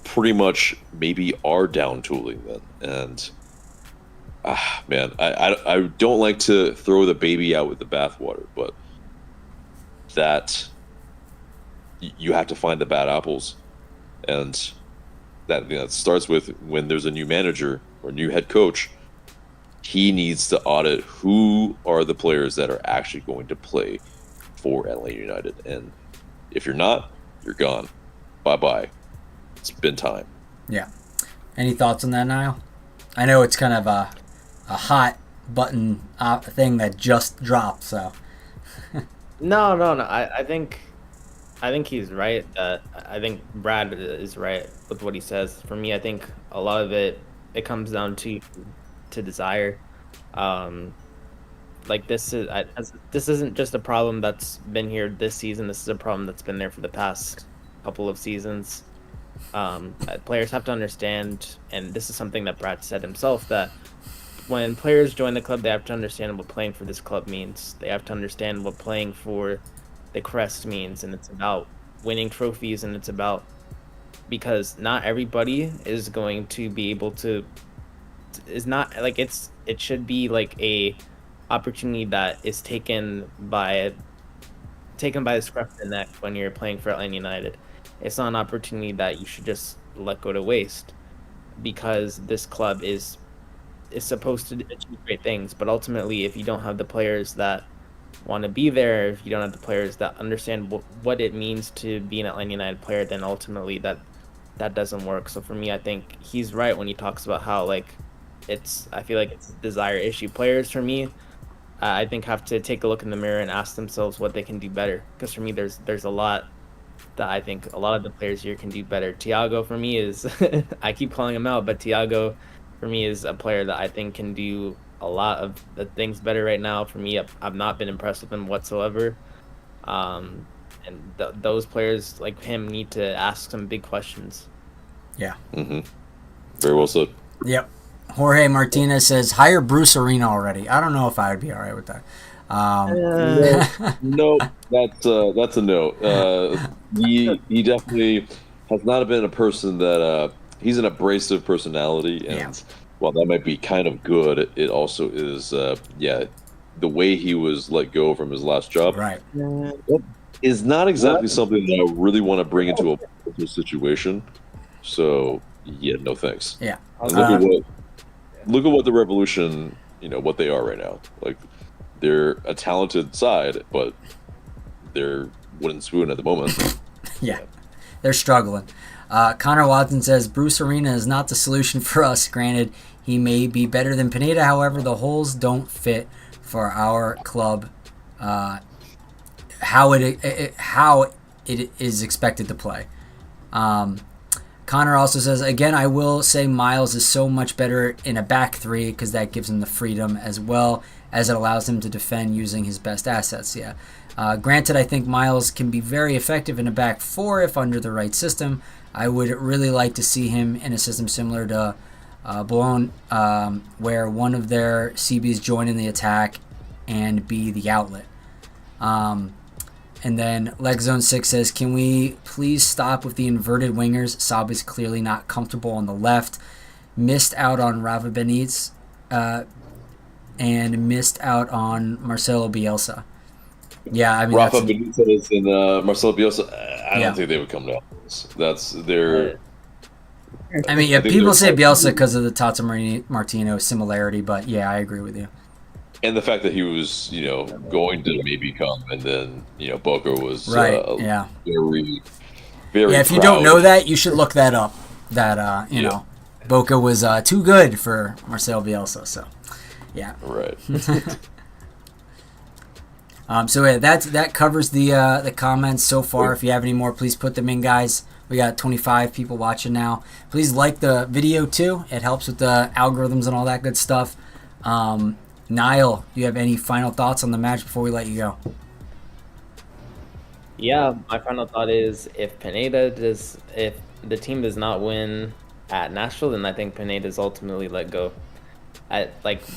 pretty much maybe are down tooling then. And man, I don't like to throw the baby out with the bathwater, but that you have to find the bad apples, and that starts with when there's a new manager or new head coach. He needs to audit who are the players that are actually going to play for Atlanta United, and if you're not, you're gone. Bye. It's been time. Yeah. Any thoughts on that, Nile? I know it's kind of a hot button thing that just dropped, so. No. I think he's right. I think Brad is right with what he says. For me, I think a lot of it comes down to desire. Like this isn't just a problem that's been here this season. This is a problem that's been there for the past couple of seasons. Players have to understand, and this is something that Brad said himself, that when players join the club, they have to understand what playing for this club means. They have to understand what playing for the crest means, and it's about winning trophies, and it's about, because not everybody is going to be able to, is not like it should be like a opportunity that is taken by the scruff of the neck when you're playing for Atlanta United. It's not an opportunity that you should just let go to waste, because this club is supposed to achieve great things. But ultimately, if you don't have the players that want to be there, if you don't have the players that understand what it means to be an Atlanta United player, then ultimately that doesn't work. So for me, I think he's right when he talks about how, like, I feel like it's a desire issue. Players, for me, I think have to take a look in the mirror and ask themselves what they can do better. Because for me, there's a lot that I think a lot of the players here can do better. Thiago, for me, is I keep calling him out, but Thiago, for me, is a player that I think can do a lot of the things better right now. For me, I've not been impressed with him whatsoever. And those players like him need to ask some big questions. Yeah. Mm-hmm. Very well said. Yep. Jorge Martinez says, hire Bruce Arena already. I don't know if I would be all right with that. No, that's a no. He definitely has not been a person that he's an abrasive personality, and while that might be kind of good, it also is the way he was let go from his last job, right, is not exactly something that I really want to bring into a situation. So no thanks. Yeah. And look at what the Revolution, what they are right now. Like, they're a talented side, but they're wooden spoon at the moment. Yeah, they're struggling. Connor Watson says, Bruce Arena is not the solution for us. Granted, he may be better than Pineda. However, the holes don't fit for our club. How it is expected to play. Connor also says, again, I will say Miles is so much better in a back three because that gives him the freedom as well as it allows him to defend using his best assets. Yeah. Granted, I think Miles can be very effective in a back four if under the right system. I would really like to see him in a system similar to Boulogne, where one of their CBs join in the attack and be the outlet. And then LegZone6 says, can we please stop with the inverted wingers? Saab is clearly not comfortable on the left. Missed out on Rafa Benitez and missed out on Marcelo Bielsa. Yeah, I mean, Rafa Benitez and Marcelo Bielsa, I don't think they would come down. That's their... I mean, people say Bielsa because of the Tata Martino similarity, but yeah, I agree with you. And the fact that he was, going to maybe come, and then, Boca was very, very if you don't know that, you should look that up. That, you know, Boca was too good for Marcelo Bielsa, so, yeah. Right. So yeah, that covers the comments so far. If you have any more, please put them in, guys. We got 25 people watching now. Please like the video too. It helps with the algorithms and all that good stuff. Nile, do you have any final thoughts on the match before we let you go? Yeah, my final thought is if the team does not win at Nashville, then I think Pineda's ultimately let go.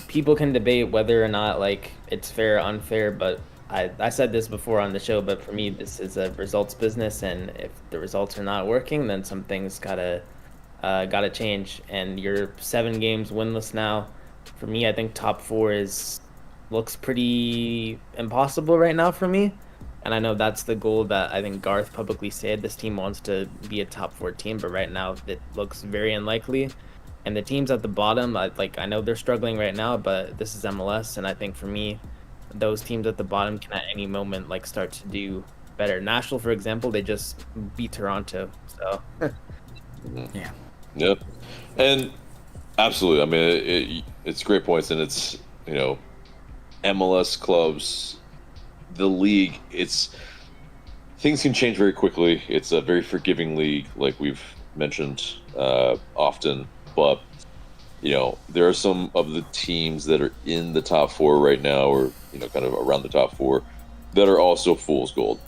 People can debate whether or not it's fair or unfair, but I said this before on the show, but for me this is a results business, and if the results are not working, then some things gotta change. And you're 7 games winless now. For me, I think top 4 looks pretty impossible right now for me. And I know that's the goal that I think Garth publicly said. This team wants to be a top 4 team, but right now it looks very unlikely. And the teams at the bottom, I know they're struggling right now, but this is MLS, and I think for me, those teams at the bottom can at any moment like start to do better. Nashville, for example, they just beat Toronto, so Yeah. Yep. And absolutely. I mean, it's great points, and it's, you know, MLS clubs, the league, things can change very quickly. It's a very forgiving league, like we've mentioned often. But, you know, there are some of the teams that are in the top 4 right now, or, you know, kind of around the top 4, that are also fool's gold.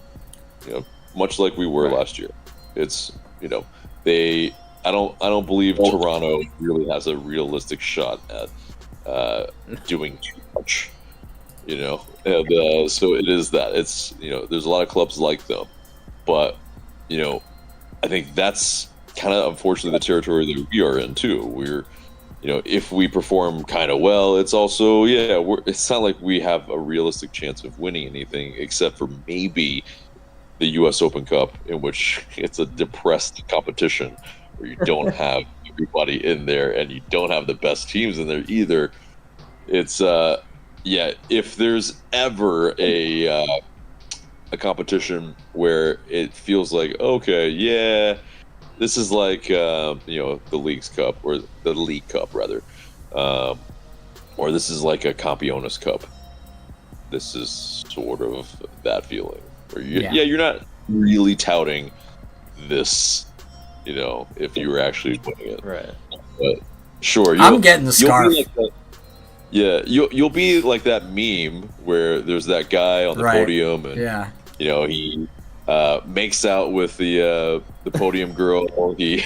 You know, much like we were last year. It's, you know, I don't believe Toronto really has a realistic shot at doing too much. You know, and so it is that it's, you know, there's a lot of clubs like them, but, you know, I think that's kind of unfortunately the territory that we are in too. We're, you know, if we perform kind of well, it's also, it's not like we have a realistic chance of winning anything except for maybe the U.S. Open Cup, in which it's a depressed competition where you don't have everybody in there and you don't have the best teams in there either. It's if there's ever a competition where it feels like, okay, this is like you know, the League's Cup, or the League Cup rather, or this is like a Campeones Cup. This is sort of that feeling where you're not really touting this, you know, if you were actually winning it, right? But sure, I'm getting the scarf. You'll be like that meme where there's that guy on the podium, and you know, he makes out with the podium girl. He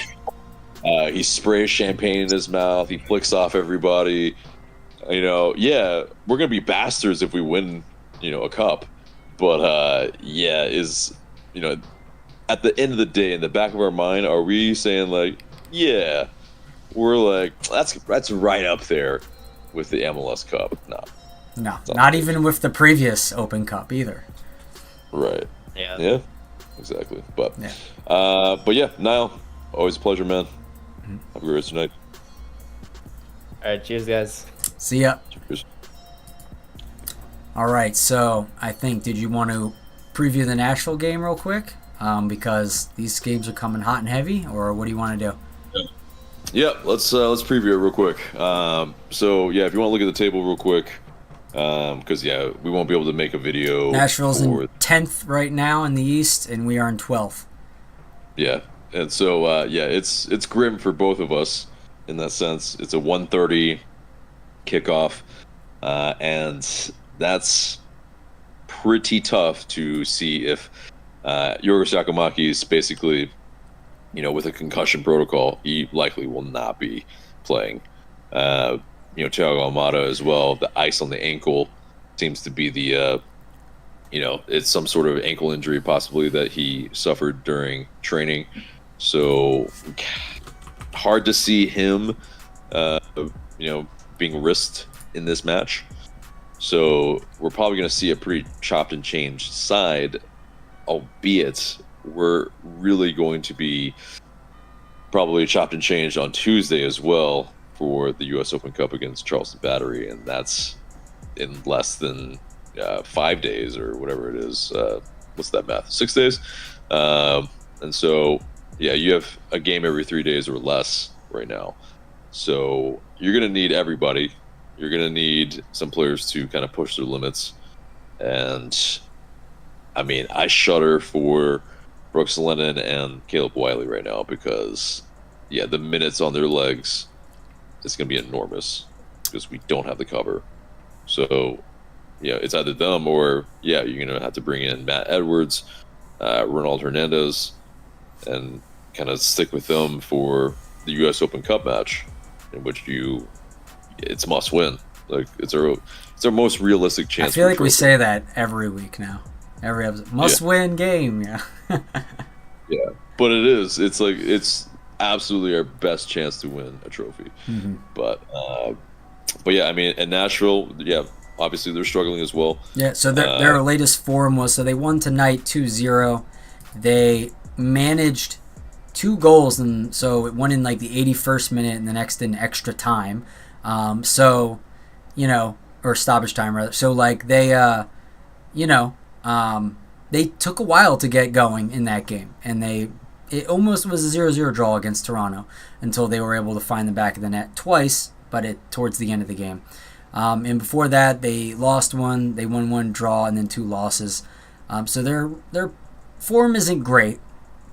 sprays champagne in his mouth. He flicks off everybody. You know, we're gonna be bastards if we win, you know, a cup. But is, you know, at the end of the day, in the back of our mind, are we saying like, we're like, that's right up there with the MLS Cup? No, not even with the previous Open Cup either. Right. Yeah. Exactly. But yeah. Nile, always a pleasure, man. Have a good rest tonight. All right, cheers, guys. See ya. Cheers. All right, so I think, did you want to preview the Nashville game real quick? Because these games are coming hot and heavy, or what do you want to do? Yeah, let's preview it real quick. So if you want to look at the table real quick, because we won't be able to make a video. Nashville's in 10th right now in the East, and we are in 12th. Yeah, and so it's grim for both of us in that sense. It's a 1:30 kickoff, and that's pretty tough to see if Yorgos Giacomakis basically, you know, with a concussion protocol, he likely will not be playing. You know, Thiago Almada as well. The ice on the ankle seems to be the, you know, it's some sort of ankle injury possibly that he suffered during training. So hard to see him, you know, being risked in this match. So we're probably going to see a pretty chopped and changed side, albeit we're really going to be probably chopped and changed on Tuesday as well for the U.S. Open Cup against Charleston Battery, and that's in less than 5 days or whatever it is. What's that math? 6 days? And so, you have a game every 3 days or less right now. So you're going to need everybody. You're going to need some players to kind of push their limits. And, I mean, I shudder for Brooks Lennon and Caleb Wiley right now because, the minutes on their legs is going to be enormous because we don't have the cover. So, it's either them or, you're going to have to bring in Matt Edwards, Ronald Hernandez, and kind of stick with them for the U.S. Open Cup match, in which it's must win. Like it's our most realistic chance. I feel like we say that every week now. Every episode, must win game. Yeah. But it is. It's like it's absolutely our best chance to win a trophy. Mm-hmm. But I mean, in Nashville, obviously they're struggling as well. Yeah, so their latest form was, so they won tonight 2-0. They managed 2 goals, and so one in like the 81st minute and the next in extra time. So, or stoppage time rather. So like they, they took a while to get going in that game, and it almost was a 0-0 draw against Toronto until they were able to find the back of the net twice, but towards the end of the game. And before that, they lost one, they won 1 draw, and then 2 losses. So their form isn't great,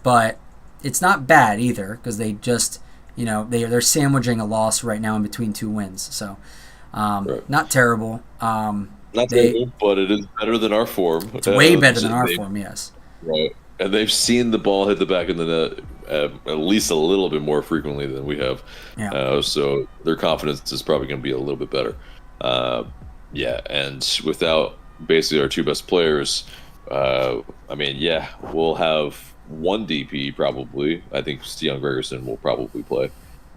but it's not bad either, because they just, they're sandwiching a loss right now in between 2 wins. So Right. not terrible. Not terrible, but it is better than our form. It's way better than our form, yes. Right. And they've seen the ball hit the back of the net at least a little bit more frequently than we have. Yeah. So their confidence is probably going to be a little bit better. And without basically our 2 best players, we'll have 1 DP probably. I think Stian Gregerson will probably play.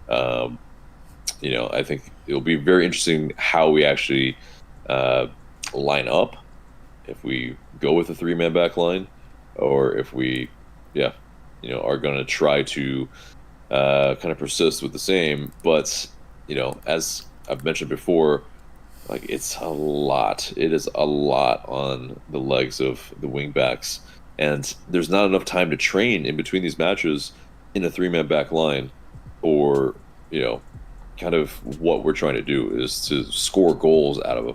I think it'll be very interesting how we actually line up, if we go with a 3-man back line, or if we, are going to try to kind of persist with the same. But, as I've mentioned before, like, it's a lot. It is a lot on the legs of the wing backs. And there's not enough time to train in between these matches in a 3-man back line, or, kind of what we're trying to do is to score goals out of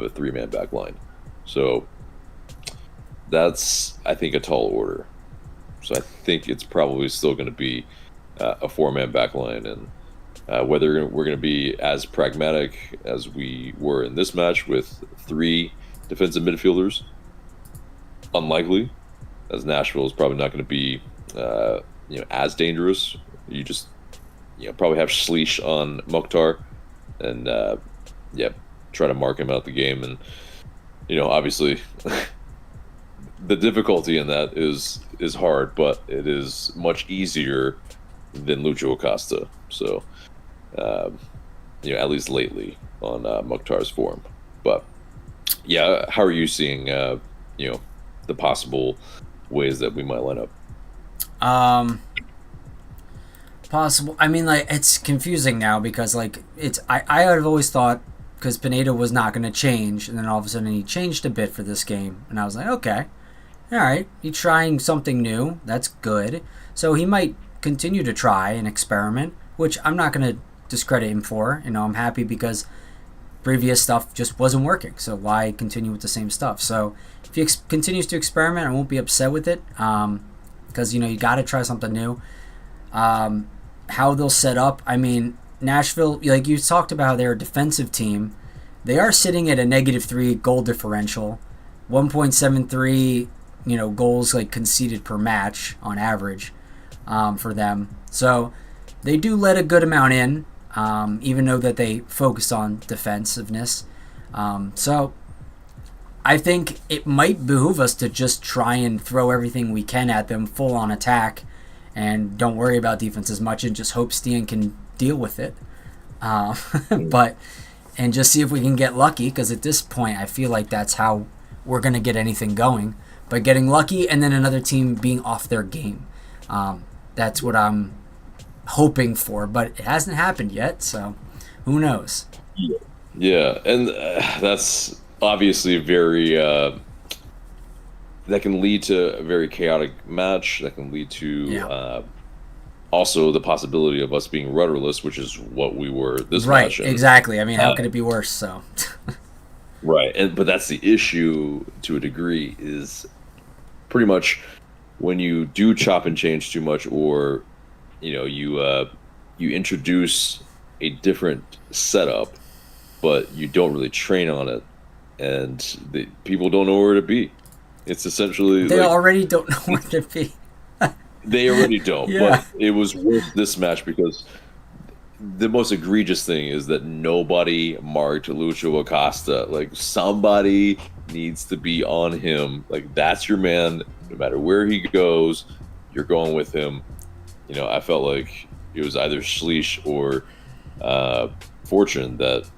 a 3-man back line. So that's, I think, a tall order. So I think it's probably still going to be a 4-man back line, and whether we're going to be as pragmatic as we were in this match with 3 defensive midfielders, unlikely, as Nashville is probably not going to be as dangerous. You just probably have Schleich on Mokhtar, and try to mark him out the game. And obviously the difficulty in that is hard, but it is much easier than Lucho Acosta. So at least lately on Mokhtar's form. But how are you seeing the possible ways that we might line up? Possible. I mean, like, it's confusing now because, like, I have always thought, because Pineda was not going to change, and then all of a sudden he changed a bit for this game, and I was like, okay, all right, he's trying something new. That's good. So he might continue to try and experiment, which I'm not going to discredit him for. I'm happy because previous stuff just wasn't working. So why continue with the same stuff? So if he continues to experiment, I won't be upset with it, because you got to try something new. How they'll set up, I mean, Nashville, like you talked about, how they're a defensive team. They are sitting at a -3 goal differential, 1.73 goals like conceded per match on average for them. So they do let a good amount in, even though that they focus on defensiveness. So I think it might behoove us to just try and throw everything we can at them full on attack, and don't worry about defense as much, and just hope Stian can deal with it. And just see if we can get lucky, because at this point I feel like that's how we're going to get anything going, by getting lucky and then another team being off their game. That's what I'm hoping for, but it hasn't happened yet, so who knows? Yeah, and that's obviously very that can lead to a very chaotic match. That can lead to also the possibility of us being rudderless, which is what we were this match. Right, exactly. I mean, how could it be worse? So right, but that's the issue to a degree, is pretty much when you do chop and change too much, or you introduce a different setup, but you don't really train on it, and people don't know where to be. It's essentially they already don't know where to be. They already don't. But it was worth this match because the most egregious thing is that nobody marked Lucho Acosta. Like, somebody needs to be on him. Like, that's your man. No matter where he goes, you're going with him. I felt like it was either Schleich or Fortune that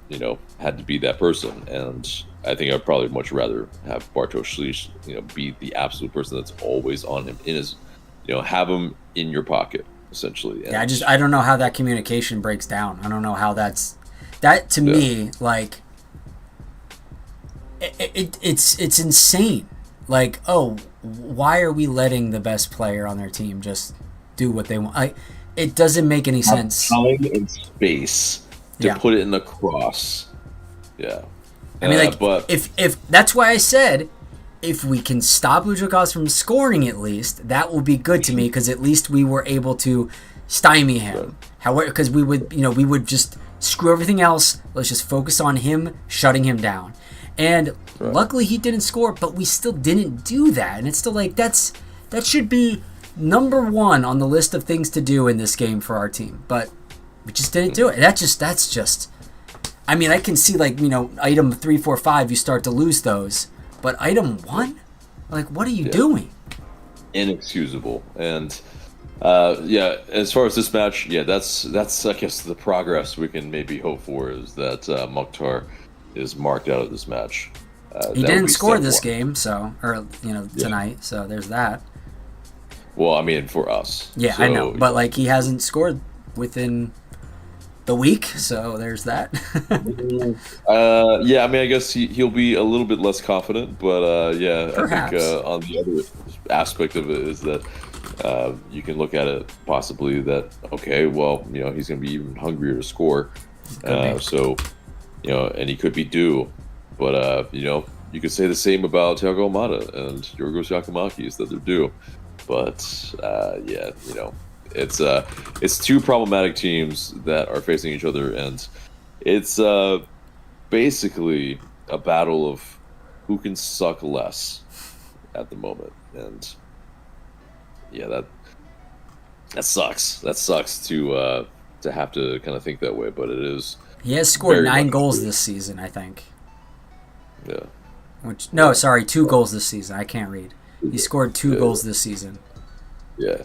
had to be that person, and I think I'd probably much rather have Bartosz Slić, be the absolute person that's always on him in his, have him in your pocket essentially. And Yeah, I don't know how that communication breaks down. I don't know how that to me, like, it's insane. Like, oh, why are we letting the best player on their team just do what they want? It doesn't make any sense. Time and space to put it in the cross. Yeah. I mean, but if that's why I said, if we can stop Luchakov from scoring at least, that will be good to me, because at least we were able to stymie him. Right. However, because we would just screw everything else. Let's just focus on him, shutting him down. And luckily he didn't score, but we still didn't do that. And it's still like, that should be number one on the list of things to do in this game for our team. But we just didn't do it. That's just. I mean, I can see, like, item 3, 4, 5, you start to lose those. But item 1? Like, what are you doing? Inexcusable. And, as far as this match, that's I guess, the progress we can maybe hope for, is that Mokhtar is marked out of this match. He didn't score this game, tonight, so there's that. Well, I mean, for us. Yeah, I know. But, like, he hasn't scored within the week, so there's that. I mean, I guess he'll be a little bit less confident, but perhaps. I think on the other aspect of it is that you can look at it possibly that, okay, well, he's going to be even hungrier to score, so and he could be due, but you could say the same about Thiago Almada and Yorgos Giacomakis, that they're due, but it's two problematic teams that are facing each other, and it's basically a battle of who can suck less at the moment. And that sucks. That sucks to have to kind of think that way, but it is. He has scored 9 goals this season, I think. Yeah. 2 goals this season. I can't read. He scored 2 goals this season. Yeah.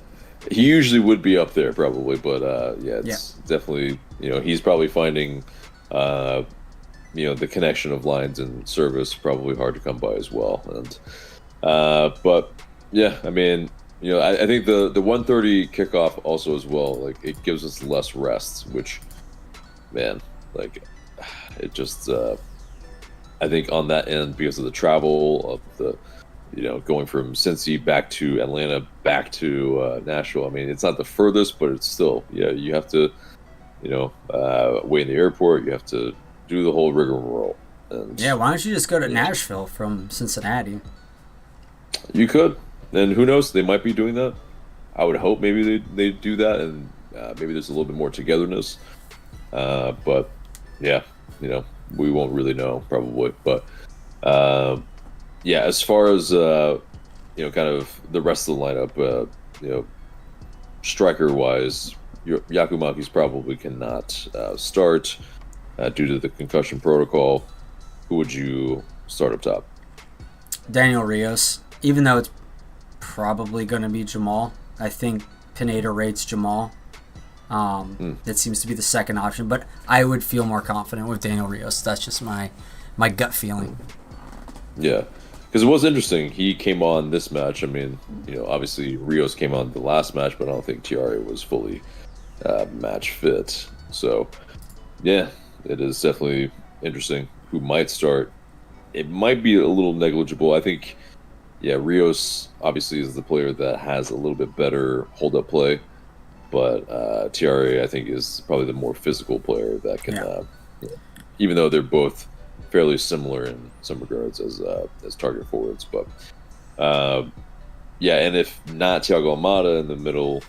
He usually would be up there probably, but it's definitely, he's probably finding the connection of lines and service probably hard to come by as well. And but yeah, I mean, I think the 1:30 kickoff also as well, like, it gives us less rest, which, man, like, it just I think on that end, because of the travel of the going from Cincy back to Atlanta, back to Nashville. I mean, it's not the furthest, but it's still, you have to, wait in the airport. You have to do the whole rigmarole. And, why don't you just go to Nashville from Cincinnati? You could. And who knows? They might be doing that. I would hope maybe they do that, and maybe there's a little bit more togetherness. But, we won't really know, probably. But, as far as kind of the rest of the lineup, striker wise, Giacomakis probably cannot start due to the concussion protocol. Who would you start up top? Daniel Rios, even though it's probably going to be Jamal. I think Pineda rates Jamal. That seems to be the second option, but I would feel more confident with Daniel Rios. That's just my gut feeling. Yeah. Because it was interesting. He came on this match. I mean, obviously Rios came on the last match, but I don't think Thierry was fully match fit. So, yeah, it is definitely interesting who might start. It might be a little negligible. I think, Rios obviously is the player that has a little bit better hold-up play, but Thierry, I think, is probably the more physical player that can, even though they're both fairly similar in some regards as target forwards, but and if not Thiago Almada in the middle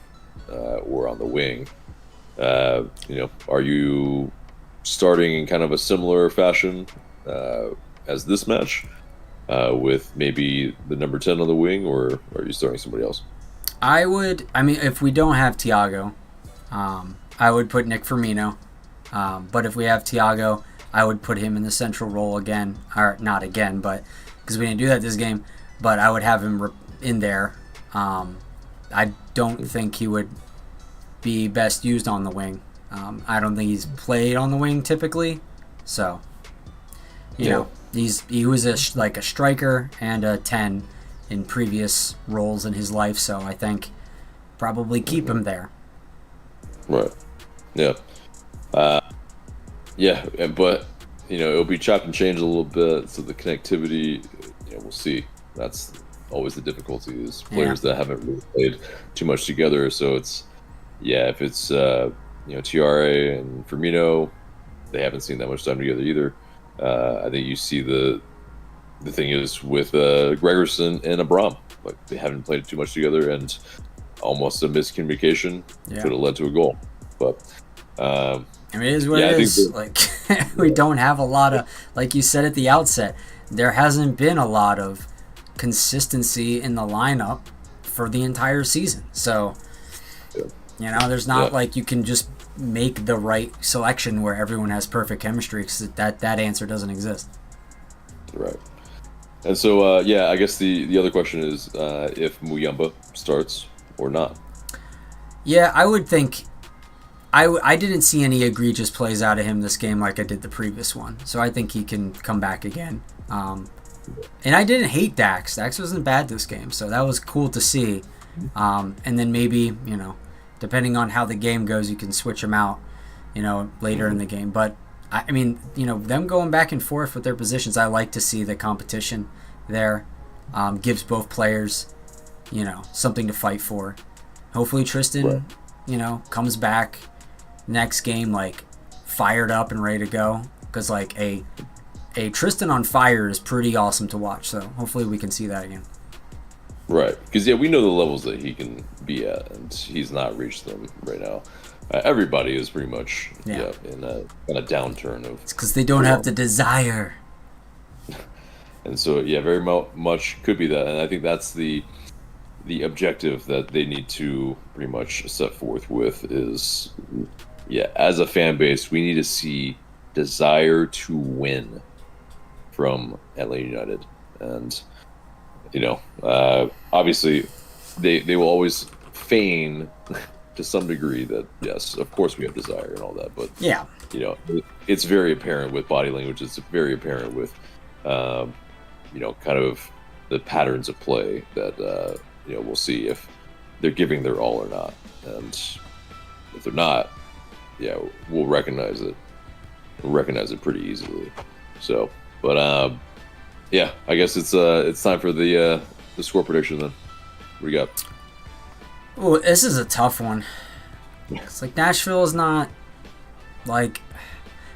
or on the wing, are you starting in kind of a similar fashion as this match with maybe the number 10 on the wing, or are you starting somebody else? If we don't have Thiago, I would put Nick Firmino, but if we have Thiago, I would put him in the central role again, or not again, but because we didn't do that this game, but I would have him in there. I don't think he would be best used on the wing. I don't think he's played on the wing typically, so You know, he was like a striker and a 10 in previous roles in his life, so I think probably keep him there. Right. Yeah. Yeah, but it'll be chop and change a little bit. So the connectivity, we'll see. That's always the difficulty is players that haven't really played too much together. So it's if it's TRA and Firmino, they haven't seen that much time together either. I think you see the thing is with Gregerson and Abram, like they haven't played too much together, and almost a miscommunication could have led to a goal. But I mean, it is what it is. Like we don't have a lot of, like you said at the outset, there hasn't been a lot of consistency in the lineup for the entire season. So there's not like you can just make the right selection where everyone has perfect chemistry, because that answer doesn't exist. Right. And so I guess the other question is if Muyamba starts or not. Yeah, I would think I didn't see any egregious plays out of him this game like I did the previous one, so I think he can come back again. And I didn't hate Dax. Dax wasn't bad this game, so that was cool to see. And then maybe, depending on how the game goes, you can switch him out, later in the game. But, I mean, them going back and forth with their positions, I like to see the competition there. Gives both players, something to fight for. Hopefully Tristan, comes back next game, like, fired up and ready to go. Because, like, a Tristan on fire is pretty awesome to watch. So hopefully we can see that again. Right, because we know the levels that he can be at, and he's not reached them right now. Everybody is pretty much in a downturn of. It's because they don't have the desire. And so very much could be that, and I think that's the objective that they need to pretty much set forth with is, as a fan base, we need to see desire to win from Atlanta United, and obviously they will always feign to some degree that yes, of course we have desire and all that, but it's very apparent with body language. It's very apparent with kind of the patterns of play that we'll see if they're giving their all or not, and if they're not, we'll recognize it. We'll recognize it pretty easily. So, but I guess it's time for the score prediction then. What do you got? Oh, this is a tough one. It's like Nashville is not like,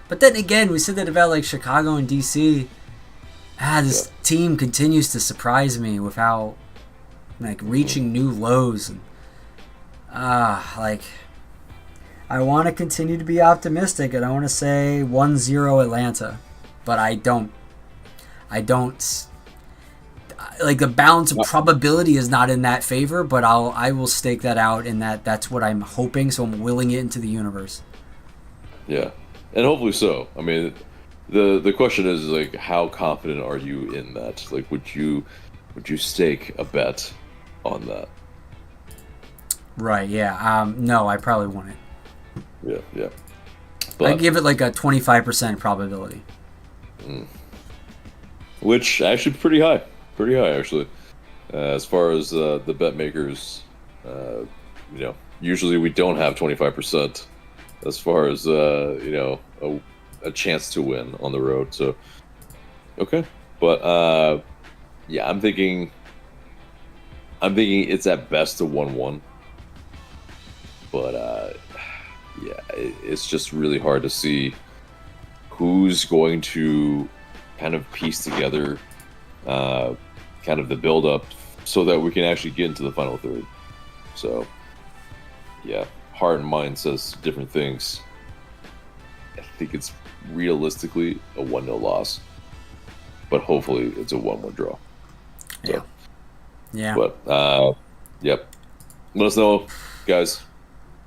but then again, we said that about like Chicago and DC. This team continues to surprise me with how like reaching new lows, and like I want to continue to be optimistic, and I want to say 1-0 Atlanta, but I don't like the balance of probability is not in that favor, but I will stake that out in that's what I'm hoping, so I'm willing it into the universe. Yeah, and hopefully so. I mean, the question is like, how confident are you in that? Like, would you stake a bet on that? Right. Yeah. No, I probably wouldn't. Yeah. But, I give it like a 25% probability. Which actually pretty high actually. As far as the bet makers, usually we don't have 25% as far as a chance to win on the road. So okay, but I'm thinking it's at best a 1-1. But it's just really hard to see who's going to kind of piece together kind of the build-up so that we can actually get into the final third. So, heart and mind says different things. I think it's realistically a 1-0 loss, but hopefully it's a 1-1 draw. So, yeah. But, let us know, guys,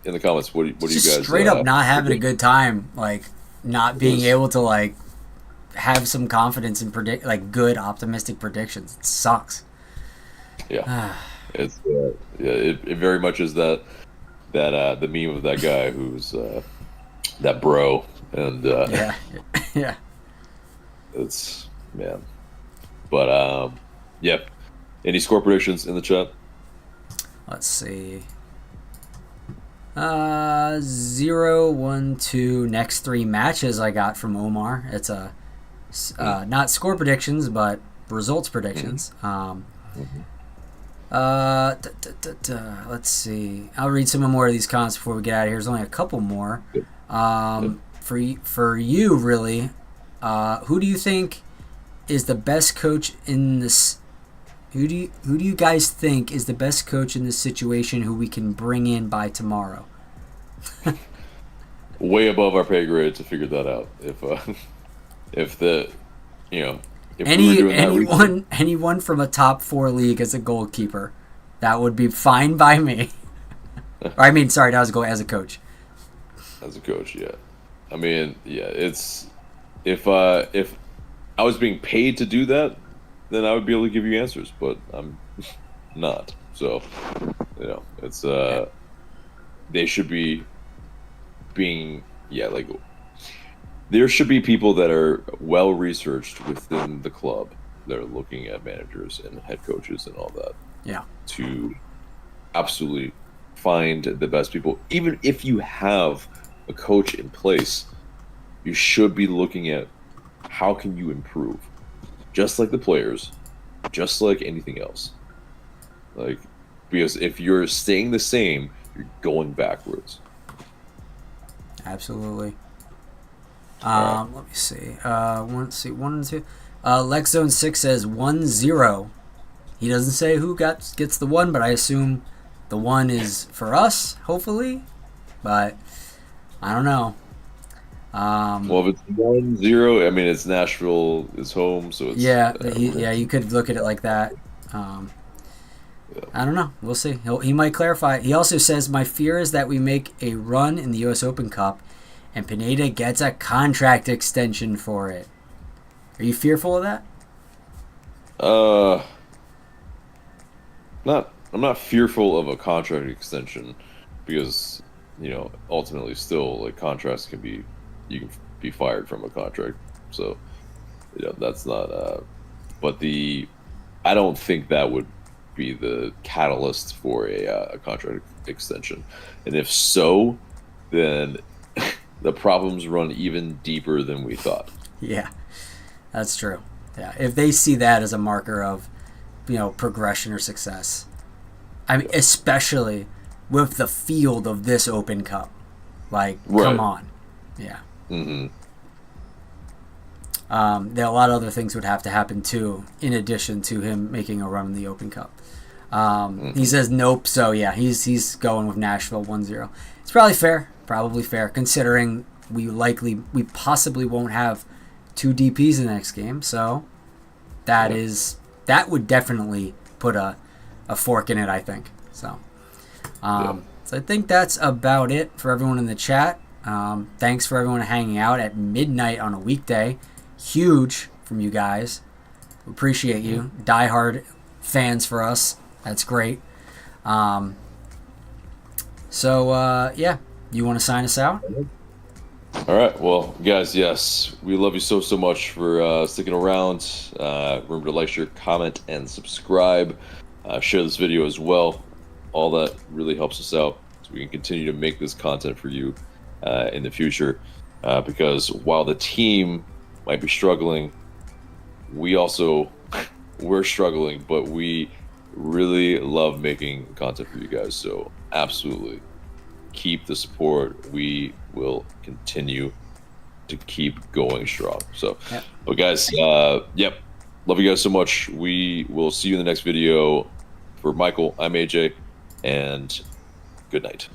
in the comments. What do you guys straight up not having a good time, like not being able to like have some confidence and predict like good optimistic predictions. It sucks. It's it very much is that the meme of that guy who's that bro, and It's man. But yeah. Any score predictions in the chat? Let's see. 0-1-2 next 3 matches I got from Omar. It's a not score predictions, but results predictions. Let's see. I'll read some more of these comments before we get out of here. There's only a couple more. For you, really, who do you think is the best coach in this? Who do you guys think is the best coach in this situation who we can bring in by tomorrow? Way above our pay grade to figure that out. If we were doing anyone from a top 4 league as a goalkeeper, that would be fine by me. That was as a coach. As a coach, yeah. I mean, yeah. It's if I was being paid to do that, then I would be able to give you answers, but I'm not. So, it's they should be being there should be people that are well researched within the club that are looking at managers and head coaches and all that. Yeah. To absolutely find the best people. Even if you have a coach in place, you should be looking at how can you improve. Just like the players, just like anything else. Because if you're staying the same, you're going backwards. Absolutely. Let me see. 1 and 2. LexZone6 says 1-0. He doesn't say who gets the 1, but I assume the 1 is for us, hopefully. But I don't know. Well, if it's 1-0, I mean, it's Nashville is home, so it's... you could look at it like that. I don't know. We'll see. He might clarify. He also says, my fear is that we make a run in the U.S. Open Cup and Pineda gets a contract extension for it. Are you fearful of that? I'm not fearful of a contract extension because, ultimately still, contracts can be... You can be fired from a contract, so that's not. But I don't think that would be the catalyst for a contract extension, and if so, then the problems run even deeper than we thought. Yeah, that's true. Yeah, if they see that as a marker of, progression or success, I mean, especially with the field of this Open Cup, come on, yeah. Mm-hmm. There are a lot of other things would have to happen too, in addition to him making a run in the Open Cup. He says nope, so yeah, he's going with Nashville 1-0. It's probably fair, considering we possibly won't have 2 DPs in the next game. So that would definitely put a fork in it, I think. So, so I think that's about it for everyone in the chat. Thanks for everyone hanging out at midnight on a weekday. Huge from you guys. Appreciate you. Diehard fans for us. That's great. You want to sign us out? All right. Well, guys, yes, we love you so much for sticking around. Remember to like, share, comment, and subscribe. Share this video as well. All that really helps us out so we can continue to make this content for you in the future, because while the team might be struggling, we're struggling, but we really love making content for you guys. So absolutely keep the support. We will continue to keep going strong. So, but guys, love you guys so much. We will see you in the next video. For Michael, I'm AJ, and good night.